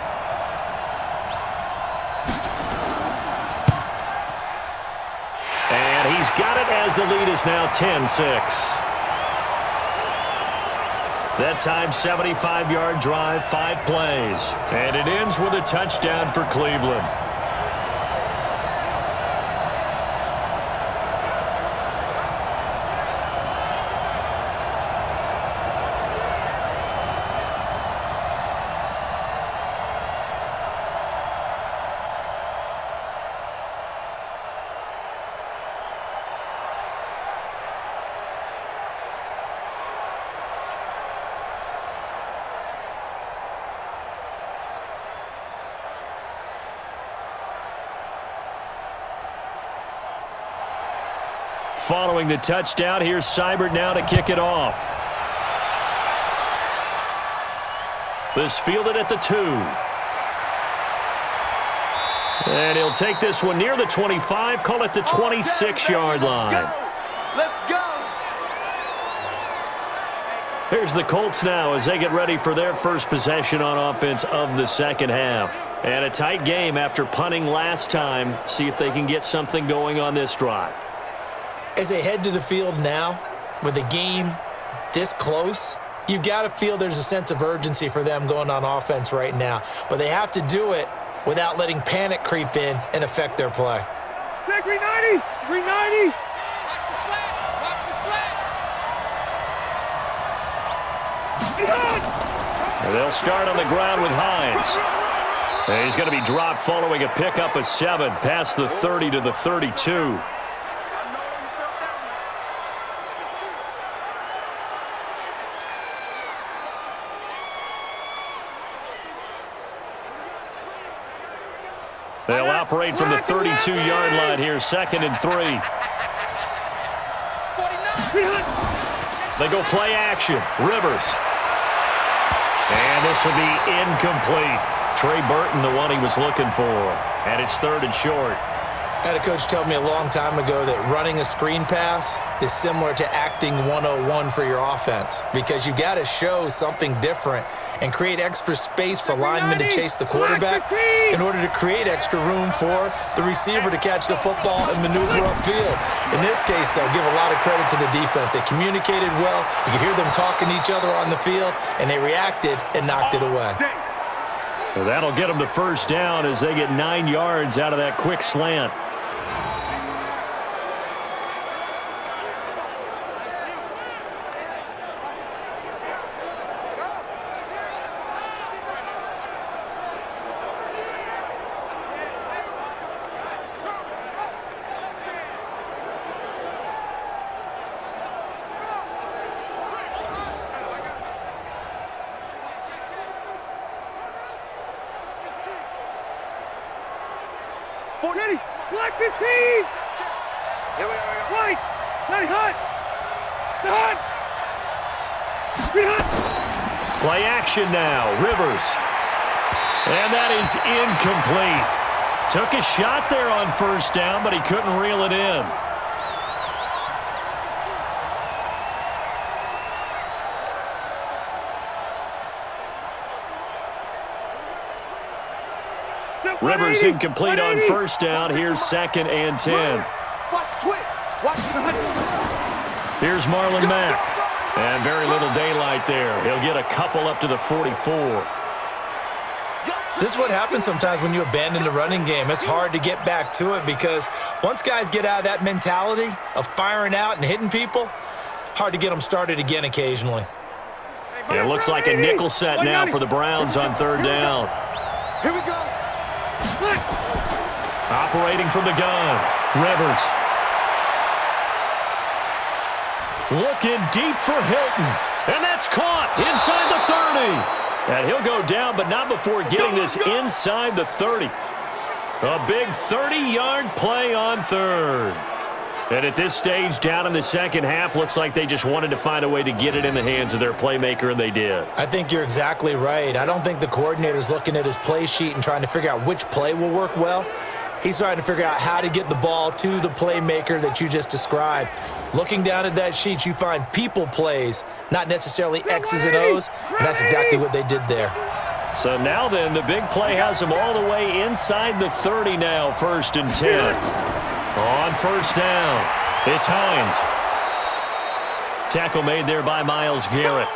And he's got it as the lead is now 10-6. That time, 75-yard drive, 5 plays. And it ends with a touchdown for Cleveland. Following the touchdown, here's Seibert now to kick it off. This fielded at the 2. And he'll take this one near the 25, call it the 26-yard line. Let's go. Here's the Colts now as they get ready for their first possession on offense of the second half. And a tight game after punting last time. See if they can get something going on this drive. As they head to the field now, with the game this close, you've got to feel there's a sense of urgency for them going on offense right now. But they have to do it without letting panic creep in and affect their play. 390. 390. And they'll start on the ground with Hines. And he's going to be dropped following a pickup of 7 past the 30 to the 32. They'll operate from the 32-yard line here, 2nd and 3. They go play action. Rivers. And this will be incomplete. Trey Burton, the one he was looking for. And it's 3rd and short. I had a coach tell me a long time ago that running a screen pass is similar to acting 101 for your offense because you've got to show something different and create extra space for linemen to chase the quarterback in order to create extra room for the receiver to catch the football and maneuver upfield. In this case, they'll give a lot of credit to the defense. They communicated well. You could hear them talking to each other on the field, and they reacted and knocked it away. Well, that'll get them to first down as they get 9 yards out of that quick slant. Ready. Black 15! Here we go. White! Not hot! It's hot! Green hot! Play action now. Rivers. And that is incomplete. Took a shot there on first down, but he couldn't reel it in. Rivers incomplete on first down. Here's 2nd and 10. Watch twitch! Watch Here's Marlon Mack. And very little daylight there. He'll get a couple up to the 44. This is what happens sometimes when you abandon the running game. It's hard to get back to it because once guys get out of that mentality of firing out and hitting people, hard to get them started again occasionally. It looks like a nickel set now for the Browns on 3rd down. Here we go! Operating from the gun, Rivers. Looking deep for Hilton. And that's caught inside the 30. And he'll go down, but not before getting this inside the 30. A big 30-yard play on 3rd. And at this stage, down in the second half, looks like they just wanted to find a way to get it in the hands of their playmaker, and they did. I think you're exactly right. I don't think the coordinator's looking at his play sheet and trying to figure out which play will work well. He's trying to figure out how to get the ball to the playmaker that you just described. Looking down at that sheet, you find people plays, not necessarily X's and O's, and that's exactly what they did there. So now then, the big play has them all the way inside the 30 now, 1st and 10. On first down, it's Hines. Tackle made there by Myles Garrett.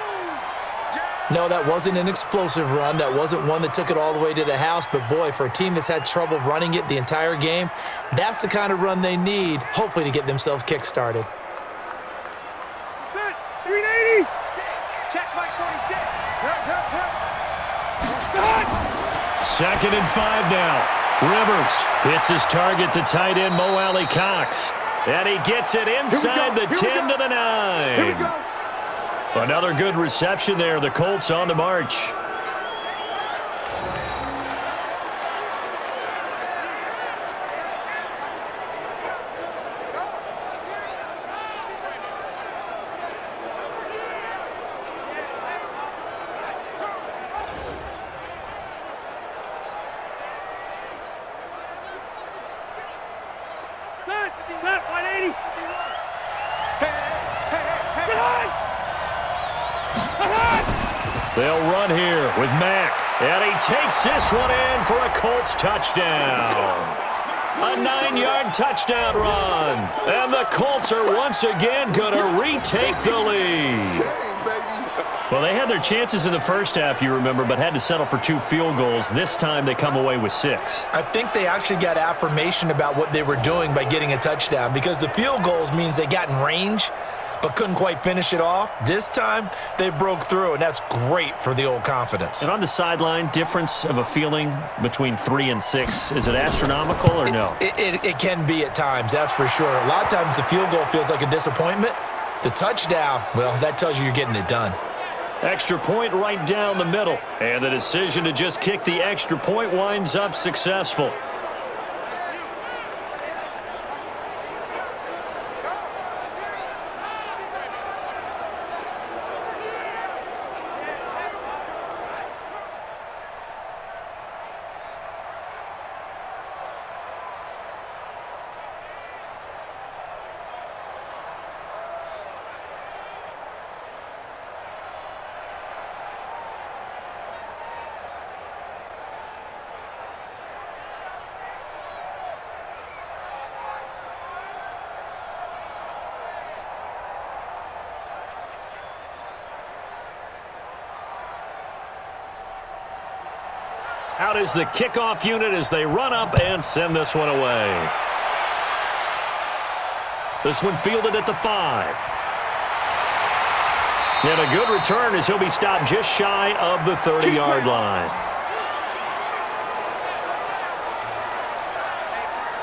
No, that wasn't an explosive run. That wasn't one that took it all the way to the house. But, boy, for a team that's had trouble running it the entire game, that's the kind of run they need, hopefully, to get themselves kick-started. 380! Check Mike 46. 2nd and 5 now. Rivers hits his target, the tight end, Mo Alley Cox. And he gets it inside the 10 to the 9. Here we go. Another good reception there. The Colts on the march. Set, 180. Get on! They'll run here with Mack. And he takes this one in for a Colts touchdown. A 9-yard touchdown run. And the Colts are once again going to retake the lead. Well, they had their chances in the first half, you remember, but had to settle for 2 field goals. This time they come away with 6. I think they actually got affirmation about what they were doing by getting a touchdown because the field goals means they got in range but couldn't quite finish it off. This time, they broke through, and that's great for the old confidence. And on the sideline, difference of a feeling between 3 and 6, is it astronomical or no? It can be at times, that's for sure. A lot of times the field goal feels like a disappointment. The touchdown, well, that tells you you're getting it done. Extra point right down the middle. And the decision to just kick the extra point winds up successful. Out is the kickoff unit as they run up and send this one away. This one fielded at the 5. And a good return as he'll be stopped just shy of the 30-yard line.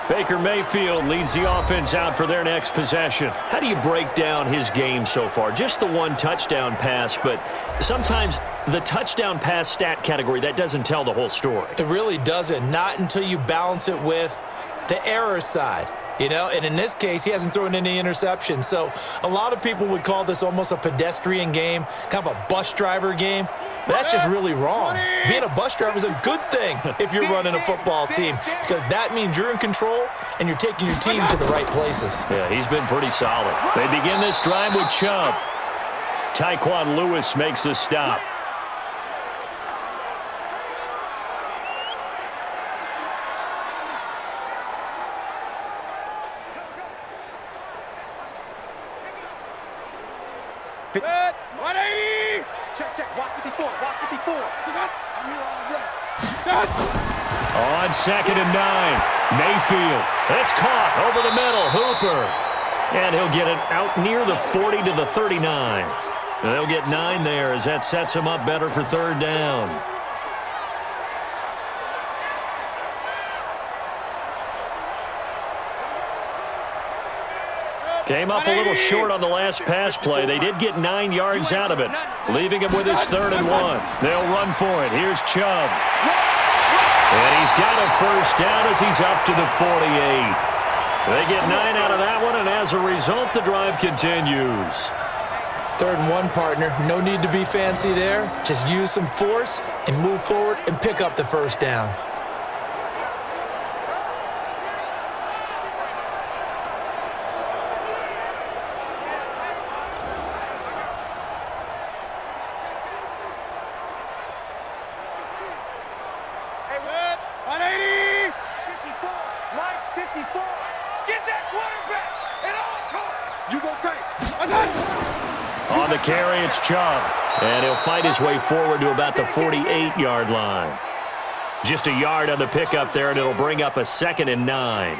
Baker Mayfield leads the offense out for their next possession. How do you break down his game so far? Just the one touchdown pass, but sometimes the touchdown pass stat category, that doesn't tell the whole story. It really doesn't. Not until you balance it with the error side. And in this case, he hasn't thrown any interceptions. So a lot of people would call this almost a pedestrian game, kind of a bus driver game. But that's just really wrong. Being a bus driver is a good thing if you're running a football team, because that means you're in control and you're taking your team to the right places. Yeah, he's been pretty solid. They begin this drive with Chubb. Tyquan Lewis makes the stop. Good. 180. Check. Watch 54. Watch 54. I'm here already. On 2nd and 9. Mayfield. It's caught over the middle. Hooper. And he'll get it out near the 40 to the 39. And they'll get 9 there as that sets him up better for 3rd down. Came up a little short on the last pass play. They did get 9 yards out of it, leaving him with his 3rd and 1. They'll run for it. Here's Chubb. And he's got a 1st down as he's up to the 48. They get 9 out of that one, and as a result, the drive continues. 3rd and 1, partner. No need to be fancy there. Just use some force and move forward and pick up the 1st down. On the carry, it's Chubb. And he'll fight his way forward to about the 48-yard line. Just a yard on the pickup there, and it'll bring up a 2nd and 9.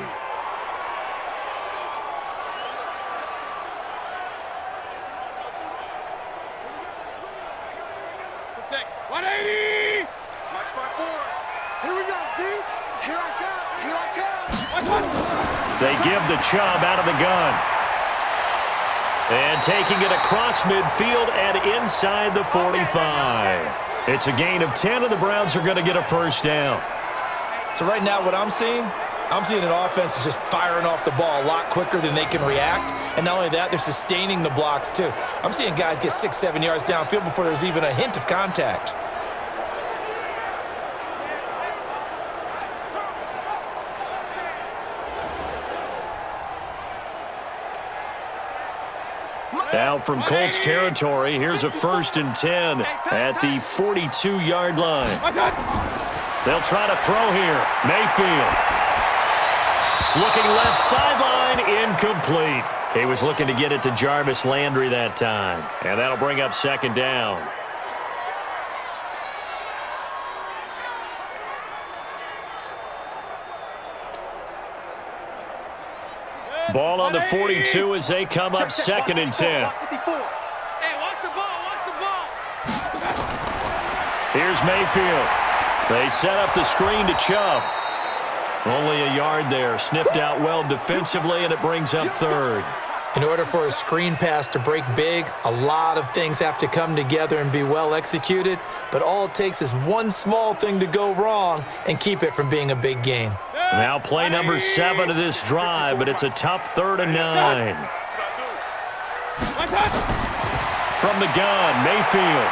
They give the Chubb out of the gun. And taking it across midfield and inside the 45. It's a gain of 10, and the Browns are going to get a 1st down. So right now what I'm seeing an offense that's just firing off the ball a lot quicker than they can react. And not only that, they're sustaining the blocks too. I'm seeing guys get 6-7 yards downfield before there's even a hint of contact. Now from Colts territory, here's a 1st and 10 at the 42-yard line. They'll try to throw here. Mayfield. Looking left sideline, incomplete. He was looking to get it to Jarvis Landry that time. And that'll bring up 2nd down. Ball on the 42 as they come up 2nd and 10. Here's Mayfield. They set up the screen to Chubb. Only a yard there. Sniffed out well defensively, and it brings up 3rd. In order for a screen pass to break big, a lot of things have to come together and be well executed, but all it takes is one small thing to go wrong and keep it from being a big game. Now play number 7 of this drive, but it's a tough 3rd and 9. From the gun, Mayfield.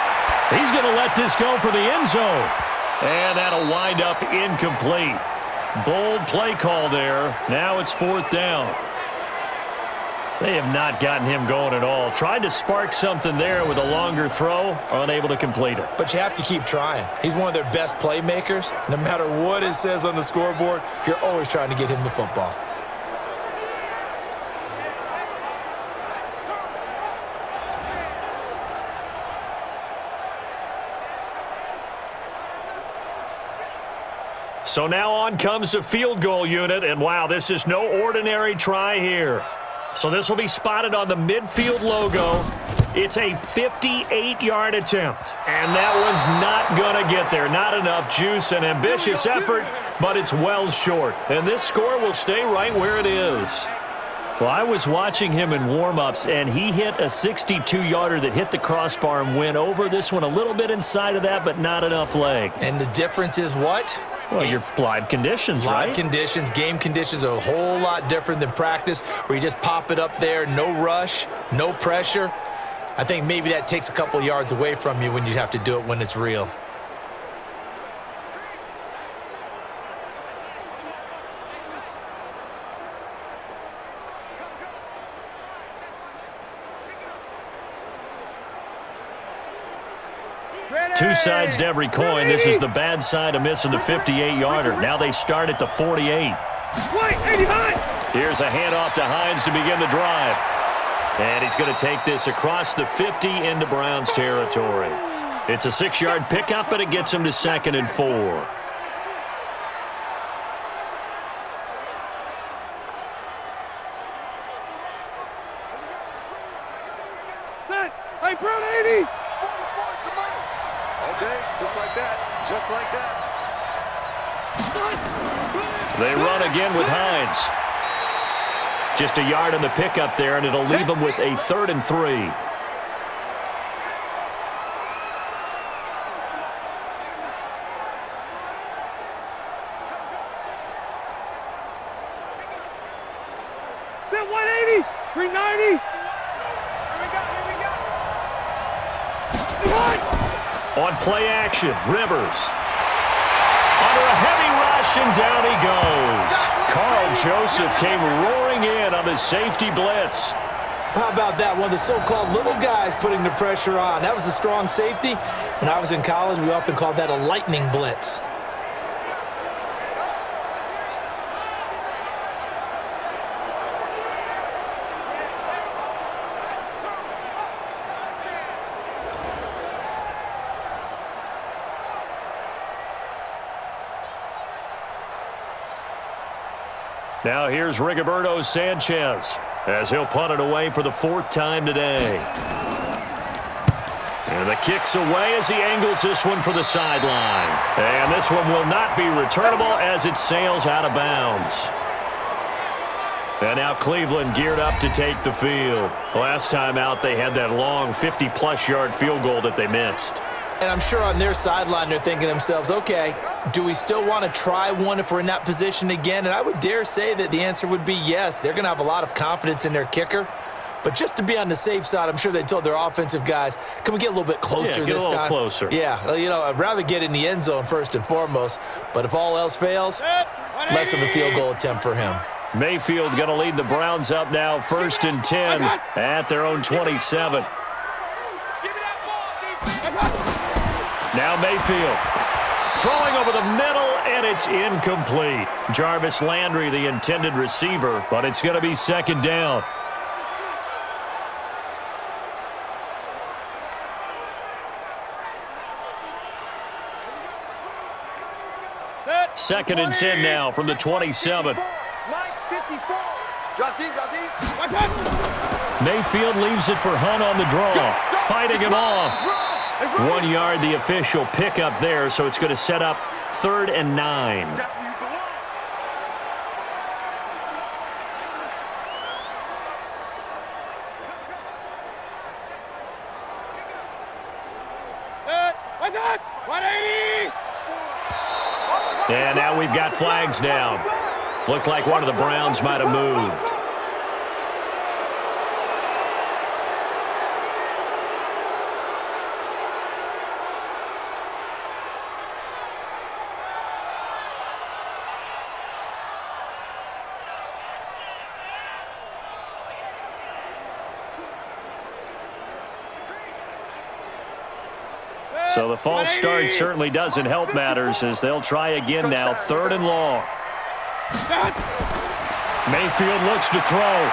He's going to let this go for the end zone. And that'll wind up incomplete. Bold play call there. Now it's 4th down. They have not gotten him going at all. Tried to spark something there with a longer throw, unable to complete it. But you have to keep trying. He's one of their best playmakers. No matter what it says on the scoreboard, you're always trying to get him the football. So now on comes the field goal unit, and wow, this is no ordinary try here. So this will be spotted on the midfield logo. It's a 58-yard attempt, and that one's not going to get there. Not enough juice, an ambitious effort, but it's well short. And this score will stay right where it is. Well, I was watching him in warm-ups, and he hit a 62-yarder that hit the crossbar and went over. This one a little bit inside of that, but not enough leg. And the difference is what? Well, your live conditions, right? Live conditions, game conditions are a whole lot different than practice, where you just pop it up there, no rush, no pressure. I think maybe that takes a couple yards away from you when you have to do it when it's real. Two sides to every coin. This is the bad side of missing the 58-yarder. Now they start at the 48. Here's a handoff to Hines to begin the drive. And he's going to take this across the 50 into Browns territory. It's a 6-yard pickup, but it gets him to 2nd and 4. Hey, Brown 80! Okay, just like that. Just like that. They run again with Hines. Just a yard on the pickup there, and it'll leave them with a 3rd and 3. That 180! 390! On play action, Rivers. Under a heavy rush, and down he goes. Carl Joseph came roaring in on the safety blitz. How about that? One of the so-called little guys putting the pressure on. That was the strong safety. When I was in college, we often called that a lightning blitz. Now here's Rigoberto Sanchez as he'll punt it away for the 4th time today. And the kick's away as he angles this one for the sideline. And this one will not be returnable as it sails out of bounds. And now Cleveland geared up to take the field. Last time out, they had that long 50-plus yard field goal that they missed. And I'm sure on their sideline, they're thinking to themselves, okay, do we still want to try one if we're in that position again? And I would dare say that the answer would be yes. They're going to have a lot of confidence in their kicker. But just to be on the safe side, I'm sure they told their offensive guys, can we get a little bit closer this time? Get a little closer. Yeah, you know, I'd rather get in the end zone first and foremost. But if all else fails, less of a field goal attempt for him. Mayfield going to lead the Browns up now, 1st and 10 at their own 27. Now Mayfield throwing over the middle, and it's incomplete. Jarvis Landry, the intended receiver, but it's going to be 2nd down. Second and 10 now from the 27. Mayfield leaves it for Hunt on the draw, fighting him off. 1 yard, the official pickup there, so it's going to set up 3rd and 9. And now we've got flags down. Looked like one of the Browns might have moved. So the false start certainly doesn't help matters as they'll try again now, 3rd and long. Mayfield looks to throw.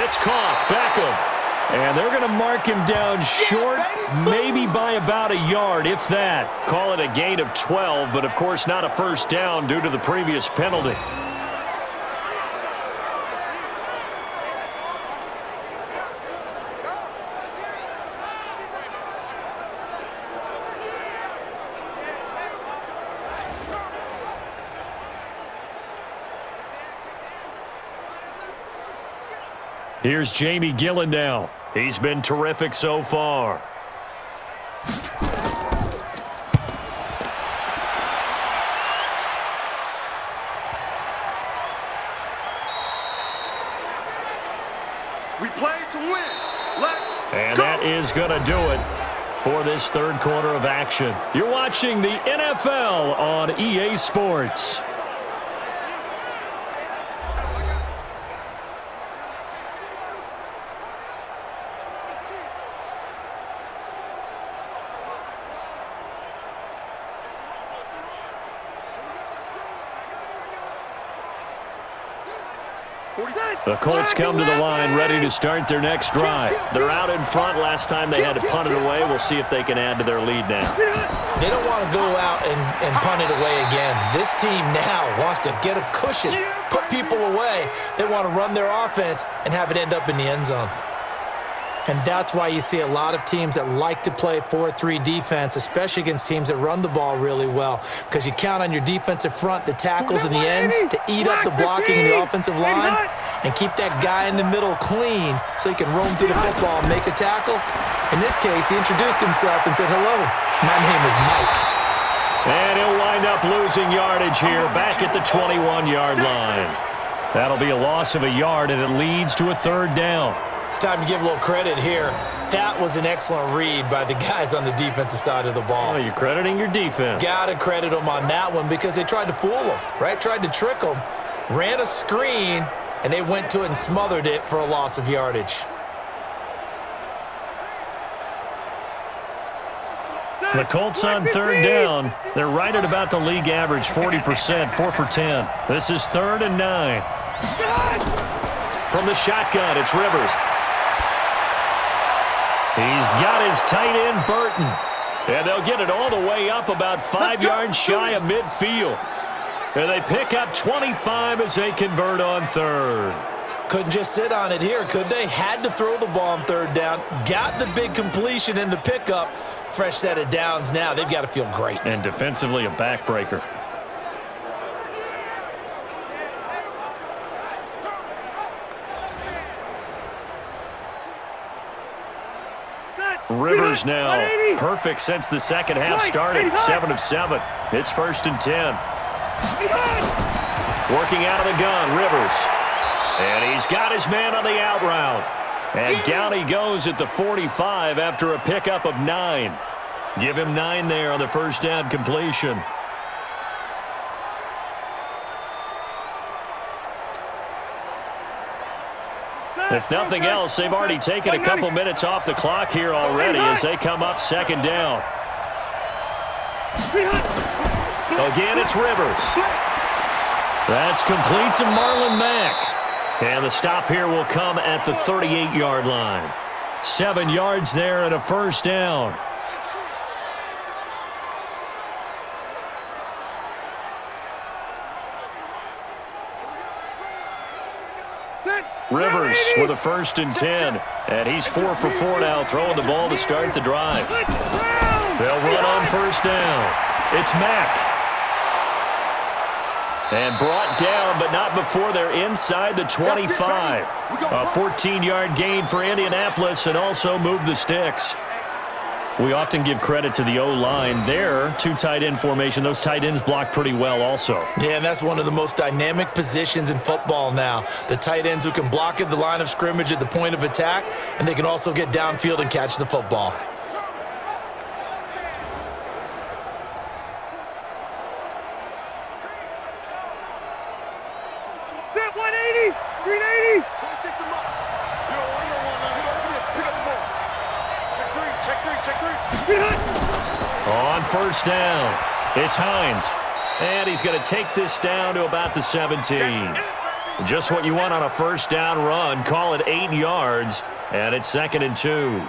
It's caught. Beckham. And they're going to mark him down short, maybe by about a yard, if that. Call it a gain of 12, but of course not a first down due to the previous penalty. Here's Jamie Gillen now. He's been terrific so far. We play to win. And that is going to do it for this third quarter of action. You're watching the NFL on EA Sports. The Colts come to the line ready to start their next drive. They're out in front. Last time they had to punt it away. We'll see if they can add to their lead now. They don't want to go out and punt it away again. This team now wants to get a cushion, put people away. They want to run their offense and have it end up in the end zone. And that's why you see a lot of teams that like to play 4-3 defense, especially against teams that run the ball really well, because you count on your defensive front, the tackles and the ends, to eat up the blocking in the offensive line and keep that guy in the middle clean so he can roam through the football and make a tackle. In this case, he introduced himself and said, "Hello, my name is Mike." And he'll wind up losing yardage here back at the 21-yard line. That'll be a loss of a yard, and it leads to a third down. Time to give a little credit here. That was an excellent read by the guys on the defensive side of the ball. Oh, you're crediting your defense. Got to credit them on that one because they tried to fool them, right? Tried to trick them, ran a screen, and they went to it and smothered it for a loss of yardage. The Colts on third down. They're right at about the league average, 40%, 4 for 10. This is 3rd and 9. From the shotgun, it's Rivers. He's got his tight end, Burton. And they'll get it all the way up about 5 yards shy of midfield. And they pick up 25 as they convert on third. Couldn't just sit on it here, could they? Had to throw the ball on third down. Got the big completion in the pickup. Fresh set of downs now. They've got to feel great. And defensively, a backbreaker. Rivers now perfect since the second half started. 7 of 7. It's 1st and 10. Working out of the gun, Rivers. And he's got his man on the out route. And down he goes at the 45 after a pickup of 9. Give him 9 there on the first down completion. If nothing else, they've already taken a couple minutes off the clock here already as they come up 2nd down. Again, it's Rivers. That's complete to Marlon Mack. And the stop here will come at the 38-yard line. 7 yards there and a first down. Rivers with a 1st and 10. And he's 4 for 4 now, throwing the ball to start the drive. They'll run on first down. It's Mack. And brought down, but not before they're inside the 25. A 14-yard gain for Indianapolis and also move the sticks. We often give credit to the O-line there. 2 tight end formation. Those tight ends block pretty well also. Yeah, and that's one of the most dynamic positions in football now. The tight ends who can block at the line of scrimmage at the point of attack, and they can also get downfield and catch the football. Set 180, 380. Pick them up. Pick up the ball. Check three. On first down, it's Hines. And he's going to take this down to about the 17. Just what you want on a first down run. Call it 8 yards, and it's 2nd and 2.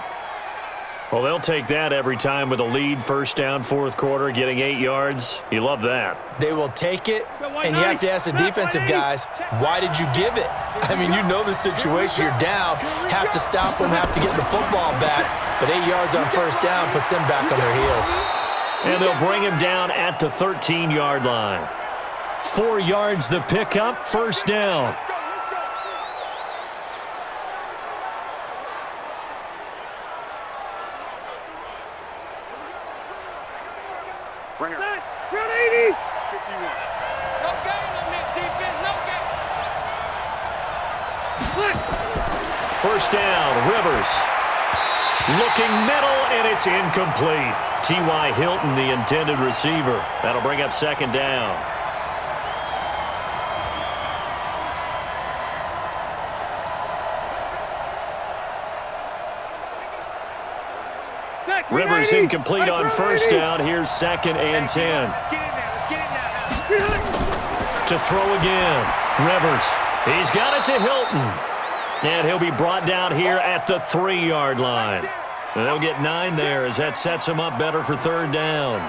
Well, they'll take that every time with a lead. First down, 4th quarter, getting 8 yards. You love that. They will take it, and you have to ask the defensive guys, why did you give it? I mean, you know the situation. You're down, have to stop them, have to get the football back. But 8 yards on first down puts them back on their heels. And they'll bring him down at the 13-yard line. 4 yards the pickup, first down. Bring her. Round 80. 51. No gain on this defense. No gain. First down, Rivers. Looking middle, and it's incomplete. T.Y. Hilton, the intended receiver. That'll bring up second down. Rivers incomplete on first down. Here's second and 10. Let's get in there. Let's get in there now. To throw again. Rivers. He's got it to Hilton. And he'll be brought down here at the 3-yard line. And they'll get 9 there as that sets him up better for third down.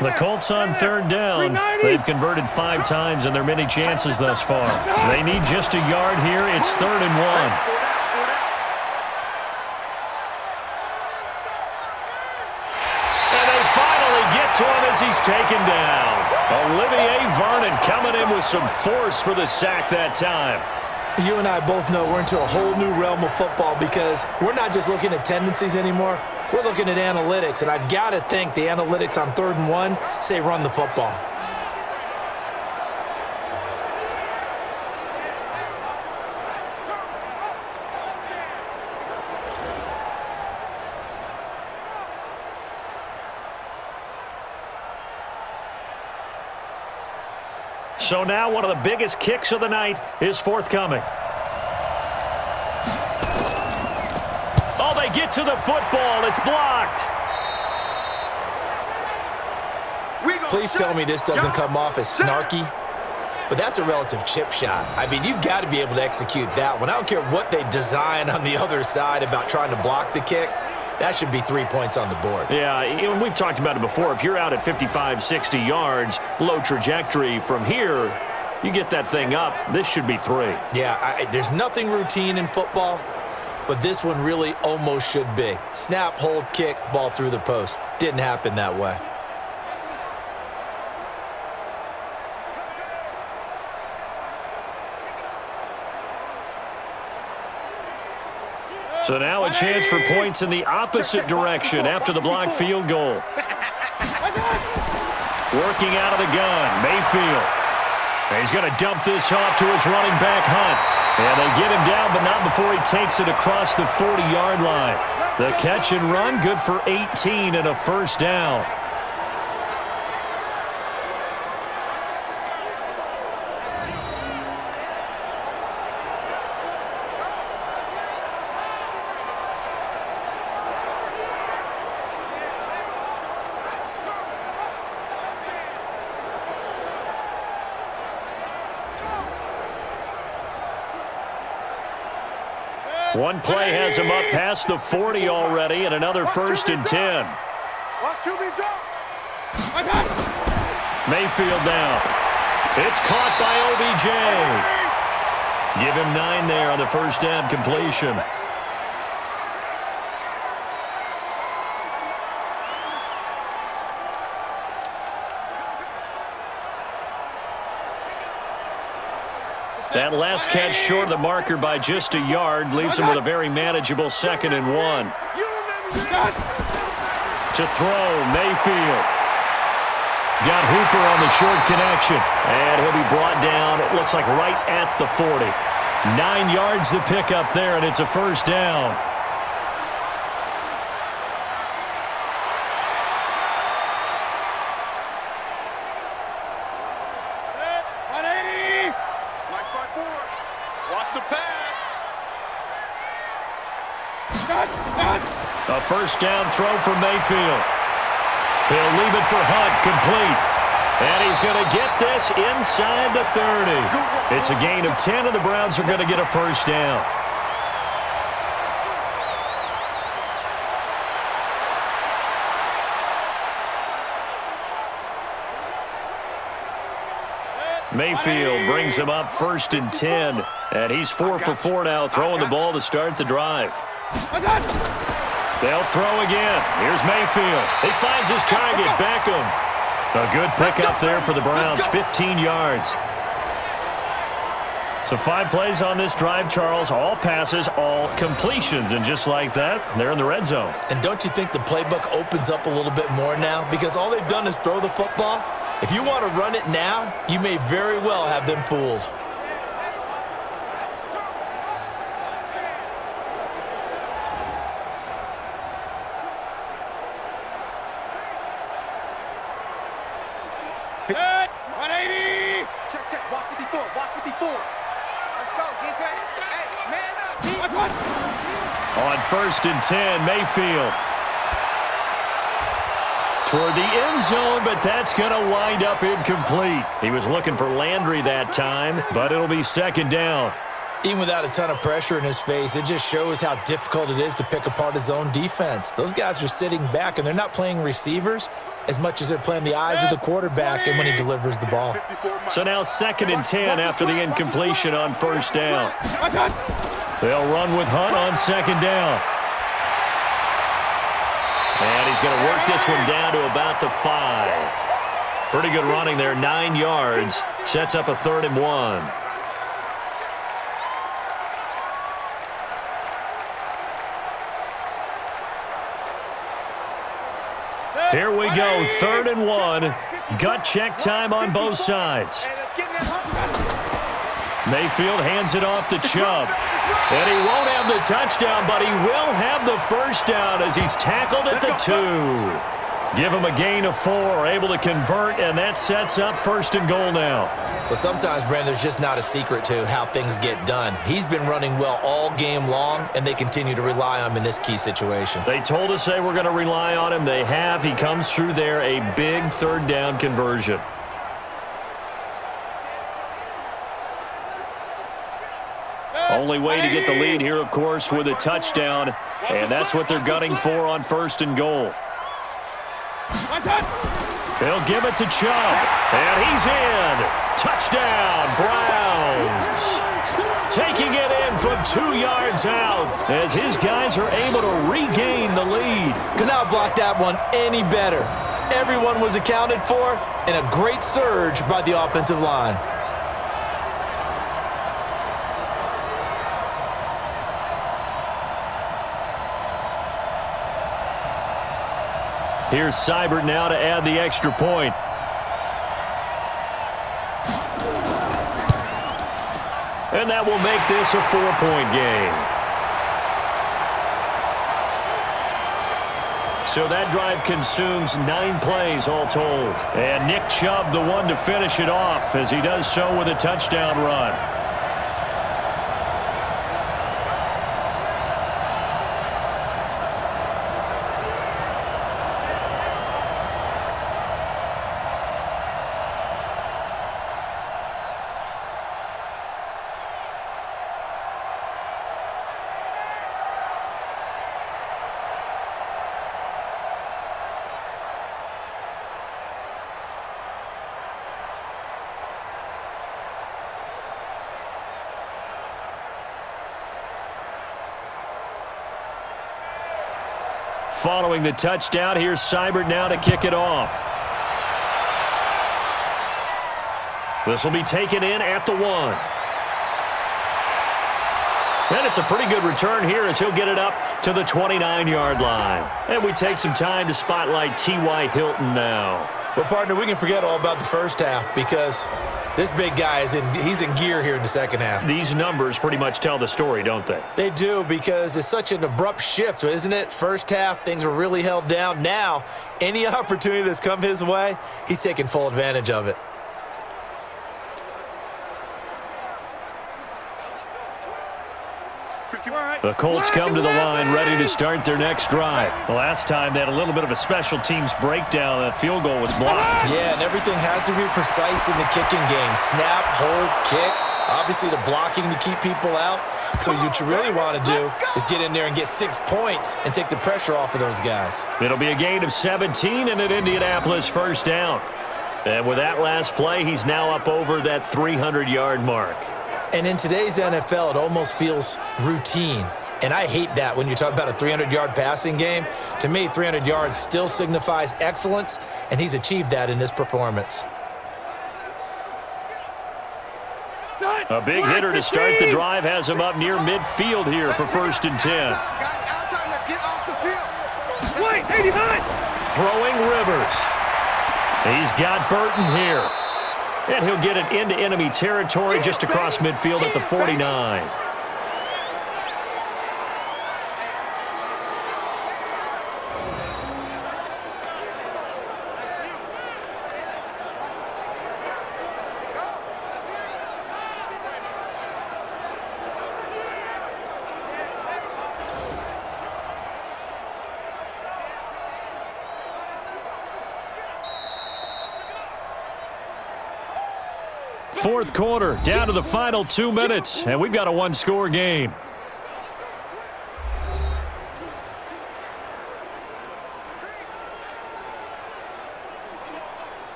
The Colts on third down. They've converted 5 times in their many chances thus far. They need just a yard here. It's 3rd and 1. And they finally get to him as he's taken down. Olivier Vernon coming in with some force for the sack that time. You and I both know we're into a whole new realm of football because we're not just looking at tendencies anymore. We're looking at analytics, and I've got to think the analytics on 3rd and 1 say run the football. So now one of the biggest kicks of the night is forthcoming. Oh, they get to the football. It's blocked. Please tell me this doesn't come off as snarky, but that's a relative chip shot. I mean, you've got to be able to execute that one. I don't care what they design on the other side about trying to block the kick. That should be 3 points on the board. Yeah, and we've talked about it before. If you're out at 55, 60 yards, low trajectory from here, you get that thing up, this should be 3. Yeah, there's nothing routine in football, but this one really almost should be. Snap, hold, kick, ball through the post. Didn't happen that way. So now a chance for points in the opposite direction after the blocked field goal. Working out of the gun, Mayfield. He's going to dump this off to his running back, Hunt. And they get him down, but not before he takes it across the 40-yard line. The catch and run, good for 18 and a first down. One play has him up past the 40 already, and another 1st and 10. Mayfield down. It's caught by OBJ. Give him 9 there on the first down completion. That last catch short of the marker by just a yard leaves him with a very manageable 2nd and 1. To throw, Mayfield. He's got Hooper on the short connection. And he'll be brought down, it looks like right at the 40. 9 yards to pick up there, and it's a first down. A first down throw for Mayfield. He'll leave it for Hunt, complete. And he's going to get this inside the 30. It's a gain of 10, and the Browns are going to get a first down. Mayfield brings him up 1st and 10. And he's 4 for 4 now, throwing the ball to start the drive. They'll throw again. Here's Mayfield. He finds his target, Beckham. A good pickup there for the Browns, 15 yards. So 5 plays on this drive, Charles. All passes, all completions. And just like that, they're in the red zone. And don't you think the playbook opens up a little bit more now? Because all they've done is throw the football. If you want to run it now, you may very well have them fooled. Set. 180. Check. Watch 54. Watch 54. Let's go, defense. Hey, man up. Defense. On 1st and 10, Mayfield. Toward the end zone, but that's going to wind up incomplete. He was looking for Landry that time, but it'll be 2nd down. Even without a ton of pressure in his face, it just shows how difficult it is to pick apart his own defense. Those guys are sitting back, and they're not playing receivers as much as they're playing the eyes of the quarterback and when he delivers the ball. So now 2nd and 10 after the incompletion on 1st down. They'll run with Hunt on 2nd down. And he's going to work this one down to about the 5. Pretty good running there, 9 yards. Sets up a 3rd and 1. Here we go, 3rd and 1. Gut check time on both sides. Mayfield hands it off to Chubb. And he won't have the touchdown, but he will have the 1st down as he's tackled at the 2. Give him a gain of 4, able to convert, and that sets up 1st and goal now. Well, sometimes, Brandon, there's just not a secret to how things get done. He's been running well all game long, and they continue to rely on him in this key situation. They told us they were going to rely on him. They have. He comes through there, a big 3rd down conversion. Only way to get the lead here, of course, with a touchdown, and that's what they're gunning for on 1st and goal. They'll give it to Chubb, and he's in. Touchdown, Browns. Taking it in from 2 yards out as his guys are able to regain the lead. Could not block that one any better. Everyone was accounted for, and a great surge by the offensive line. Here's Seibert now to add the extra point. And that will make this a 4-point game. So that drive consumes 9 plays all told. And Nick Chubb the one to finish it off as he does so with a touchdown run. Following the touchdown, here's Seibert now to kick it off. This will be taken in at the 1. And it's a pretty good return here as he'll get it up to the 29-yard line. And we take some time to spotlight T.Y. Hilton now. Well, partner, we can forget all about the first half because this big guy he's in gear here in the second half. These numbers pretty much tell the story, don't they? They do, because it's such an abrupt shift, isn't it? First half, things were really held down. Now, any opportunity that's come his way, he's taking full advantage of it. The Colts come to the line ready to start their next drive. The last time they had a little bit of a special teams breakdown. That field goal was blocked. Yeah, and everything has to be precise in the kicking game. Snap, hold, kick. Obviously, the blocking to keep people out. So what you really want to do is get in there and get 6 points and take the pressure off of those guys. It'll be a gain of 17 and an Indianapolis 1st down. And with that last play, he's now up over that 300-yard mark. And in today's NFL, it almost feels routine. And I hate that when you talk about a 300-yard passing game. To me, 300 yards still signifies excellence, and he's achieved that in this performance. Cut. A big hitter to start the drive has him up near midfield here for 1st and 10. Let's get off the field. Wait, 89. Throwing Rivers. He's got Burton here. And he'll get it into enemy territory just across midfield at the 49. Fourth quarter, down to the final 2 minutes, and we've got a one-score game.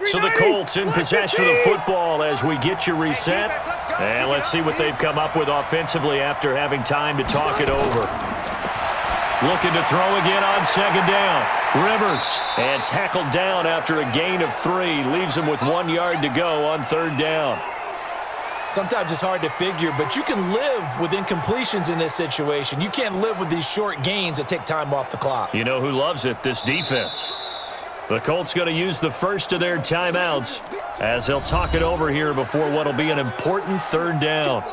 So the Colts in possession of the football as we get you reset. And let's see what they've come up with offensively after having time to talk it over. Looking to throw again on 2nd down. Rivers, and tackled down after a gain of 3. Leaves him with 1 yard to go on 3rd down. Sometimes it's hard to figure, but you can live with incompletions in this situation. You can't live with these short gains that take time off the clock. You know who loves it? This defense. The Colts going to use the first of their timeouts as they'll talk it over here before what will be an important 3rd down.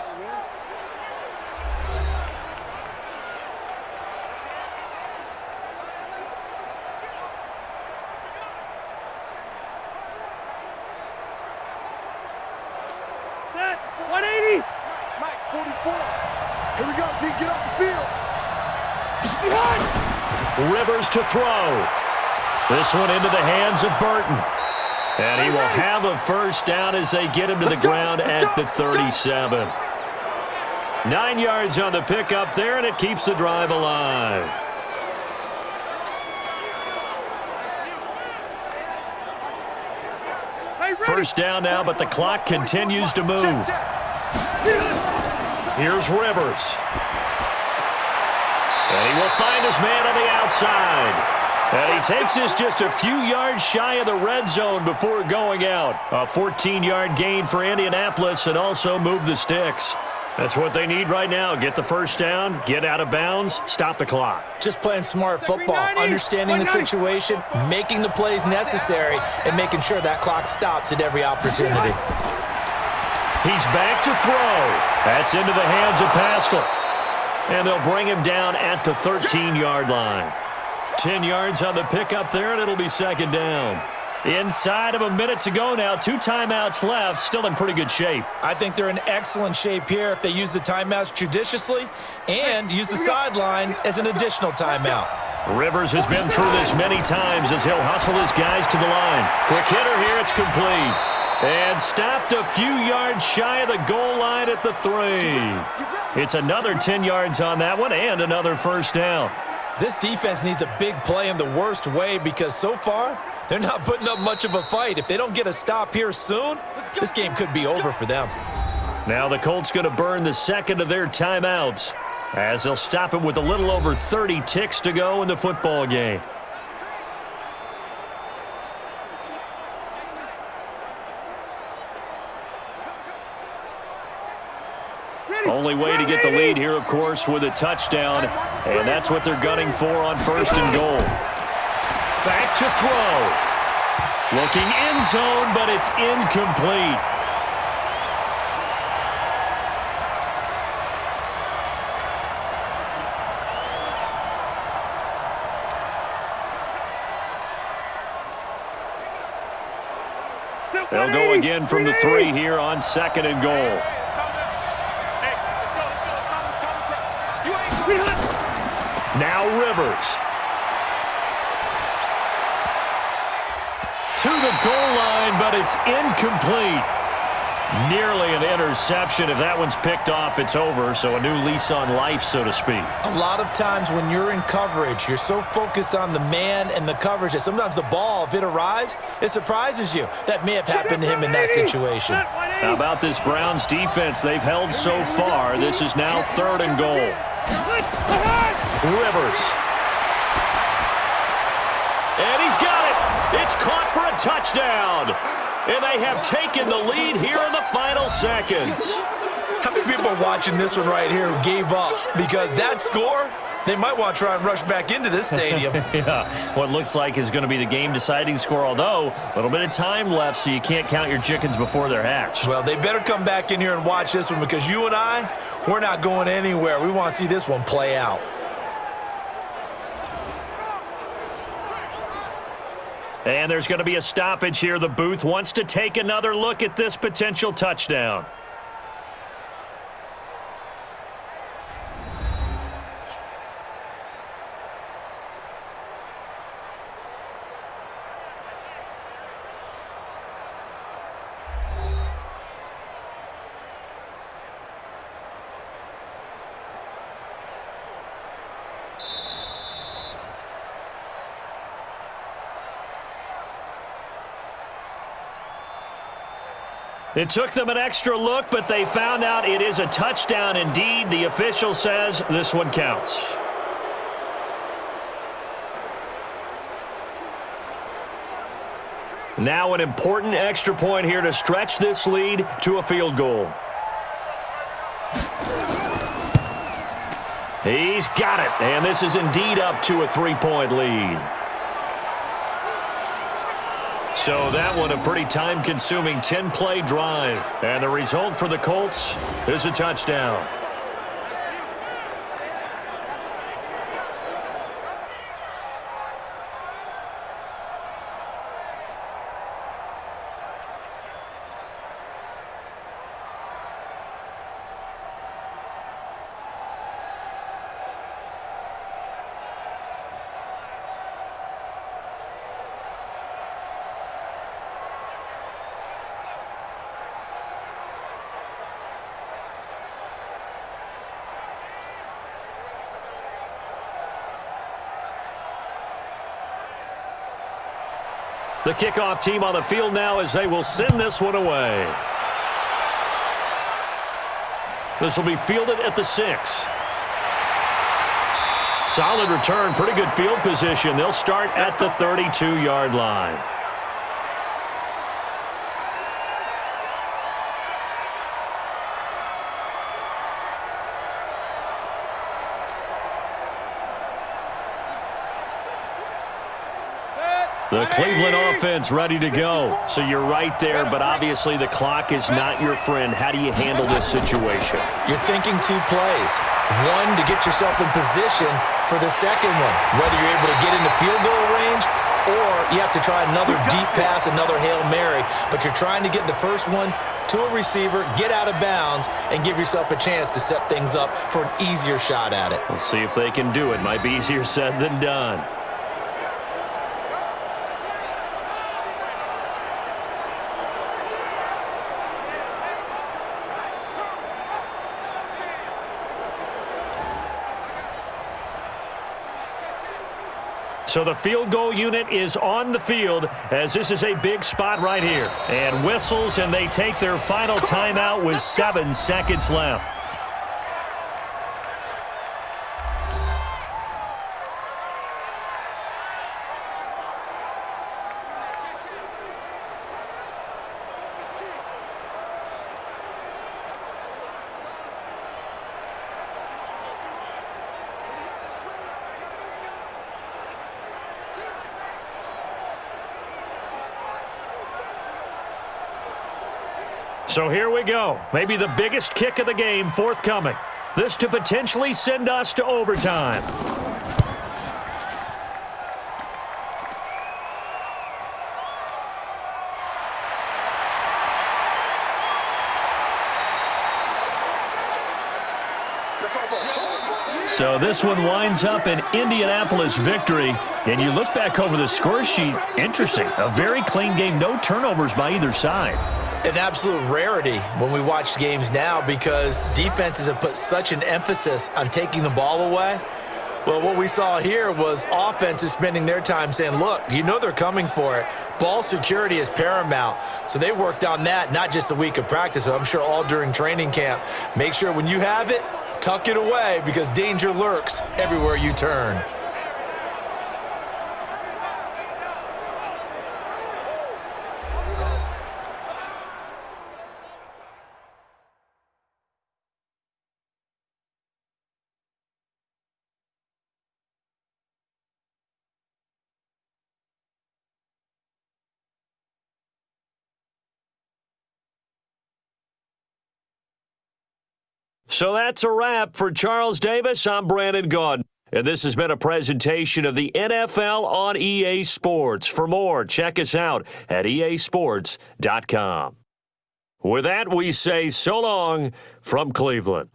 Set. 180. Mike, 44. Here we go, D. Get off the field. Behind. Rivers to throw. This one into the hands of Burton. And he will have a 1st down as they get him to the ground at the 37. 9 yards on the pickup there, and it keeps the drive alive. First down now, but the clock continues to move. Here's Rivers. And he will find his man on the outside. And he takes this just a few yards shy of the red zone before going out. A 14-yard gain for Indianapolis and also move the sticks. That's what they need right now. Get the 1st down, get out of bounds, stop the clock. Just playing smart football, understanding the situation, making the plays necessary, and making sure that clock stops at every opportunity. He's back to throw. That's into the hands of Pascal. And they'll bring him down at the 13-yard line. 10 yards on the pickup there, and it'll be 2nd down. Inside of a minute to go now. 2 timeouts left. Still in pretty good shape. I think they're in excellent shape here if they use the timeouts judiciously and use the sideline as an additional timeout. Rivers has been through this many times as he'll hustle his guys to the line. Quick hitter here. It's complete. And stopped a few yards shy of the goal line at the 3. It's another 10 yards on that one and another 1st down. This defense needs a big play in the worst way because so far, they're not putting up much of a fight. If they don't get a stop here soon, this game could be over for them. Now the Colts going to burn the 2nd of their timeouts as they'll stop it with a little over 30 ticks to go in the football game. Only way to get the lead here, of course, with a touchdown, and that's what they're gunning for on 1st and goal. Back to throw. Looking end zone, but it's incomplete. They'll go again from the 3 here on 2nd and goal. Now Rivers. To the goal line, but it's incomplete. Nearly an interception. If that one's picked off, it's over. So a new lease on life, so to speak. A lot of times when you're in coverage, you're so focused on the man and the coverage that sometimes the ball, if it arrives, it surprises you. That may have happened to him in that situation. How about this Browns defense? They've held so far. This is now 3rd and goal. Rivers. And he's got it. It's caught for a touchdown. And they have taken the lead here in the final seconds. How many people are watching this one right here who gave up? Because that score, they might want to try and rush back into this stadium. Yeah, what looks like is going to be the game-deciding score, although a little bit of time left, so you can't count your chickens before they're hatched. Well, they better come back in here and watch this one, because you and I, we're not going anywhere. We want to see this one play out. And there's going to be a stoppage here. The booth wants to take another look at this potential touchdown. It took them an extra look, but they found out it is a touchdown indeed. The official says this one counts. Now an important extra point here to stretch this lead to a field goal. He's got it, and this is indeed up to a 3-point lead. So that one, a pretty time-consuming 10-play drive. And the result for the Colts is a touchdown. The kickoff team on the field now as they will send this one away. This will be fielded at the 6. Solid return, pretty good field position. They'll start at the 32-yard line. The Cleveland offense ready to go. So you're right there, but obviously the clock is not your friend. How do you handle this situation? You're thinking 2 plays. One, to get yourself in position for the second one, whether you're able to get into field goal range or you have to try another deep pass, another Hail Mary. But you're trying to get the first one to a receiver, get out of bounds, and give yourself a chance to set things up for an easier shot at it. We'll see if they can do it. Might be easier said than done. So the field goal unit is on the field as this is a big spot right here. And whistles, and they take their final timeout with 7 seconds left. So here we go. Maybe the biggest kick of the game forthcoming. This to potentially send us to overtime. So this one winds up an Indianapolis victory. And you look back over the score sheet, interesting. A very clean game, no turnovers by either side. An absolute rarity when we watch games now because defenses have put such an emphasis on taking the ball away. Well, what we saw here was offenses spending their time saying, look, you know they're coming for it. Ball security is paramount. So they worked on that, not just a week of practice, but I'm sure all during training camp. Make sure when you have it, tuck it away because danger lurks everywhere you turn. So that's a wrap. For Charles Davis, I'm Brandon Gaudin. And this has been a presentation of the NFL on EA Sports. For more, check us out at easports.com. With that, we say so long from Cleveland.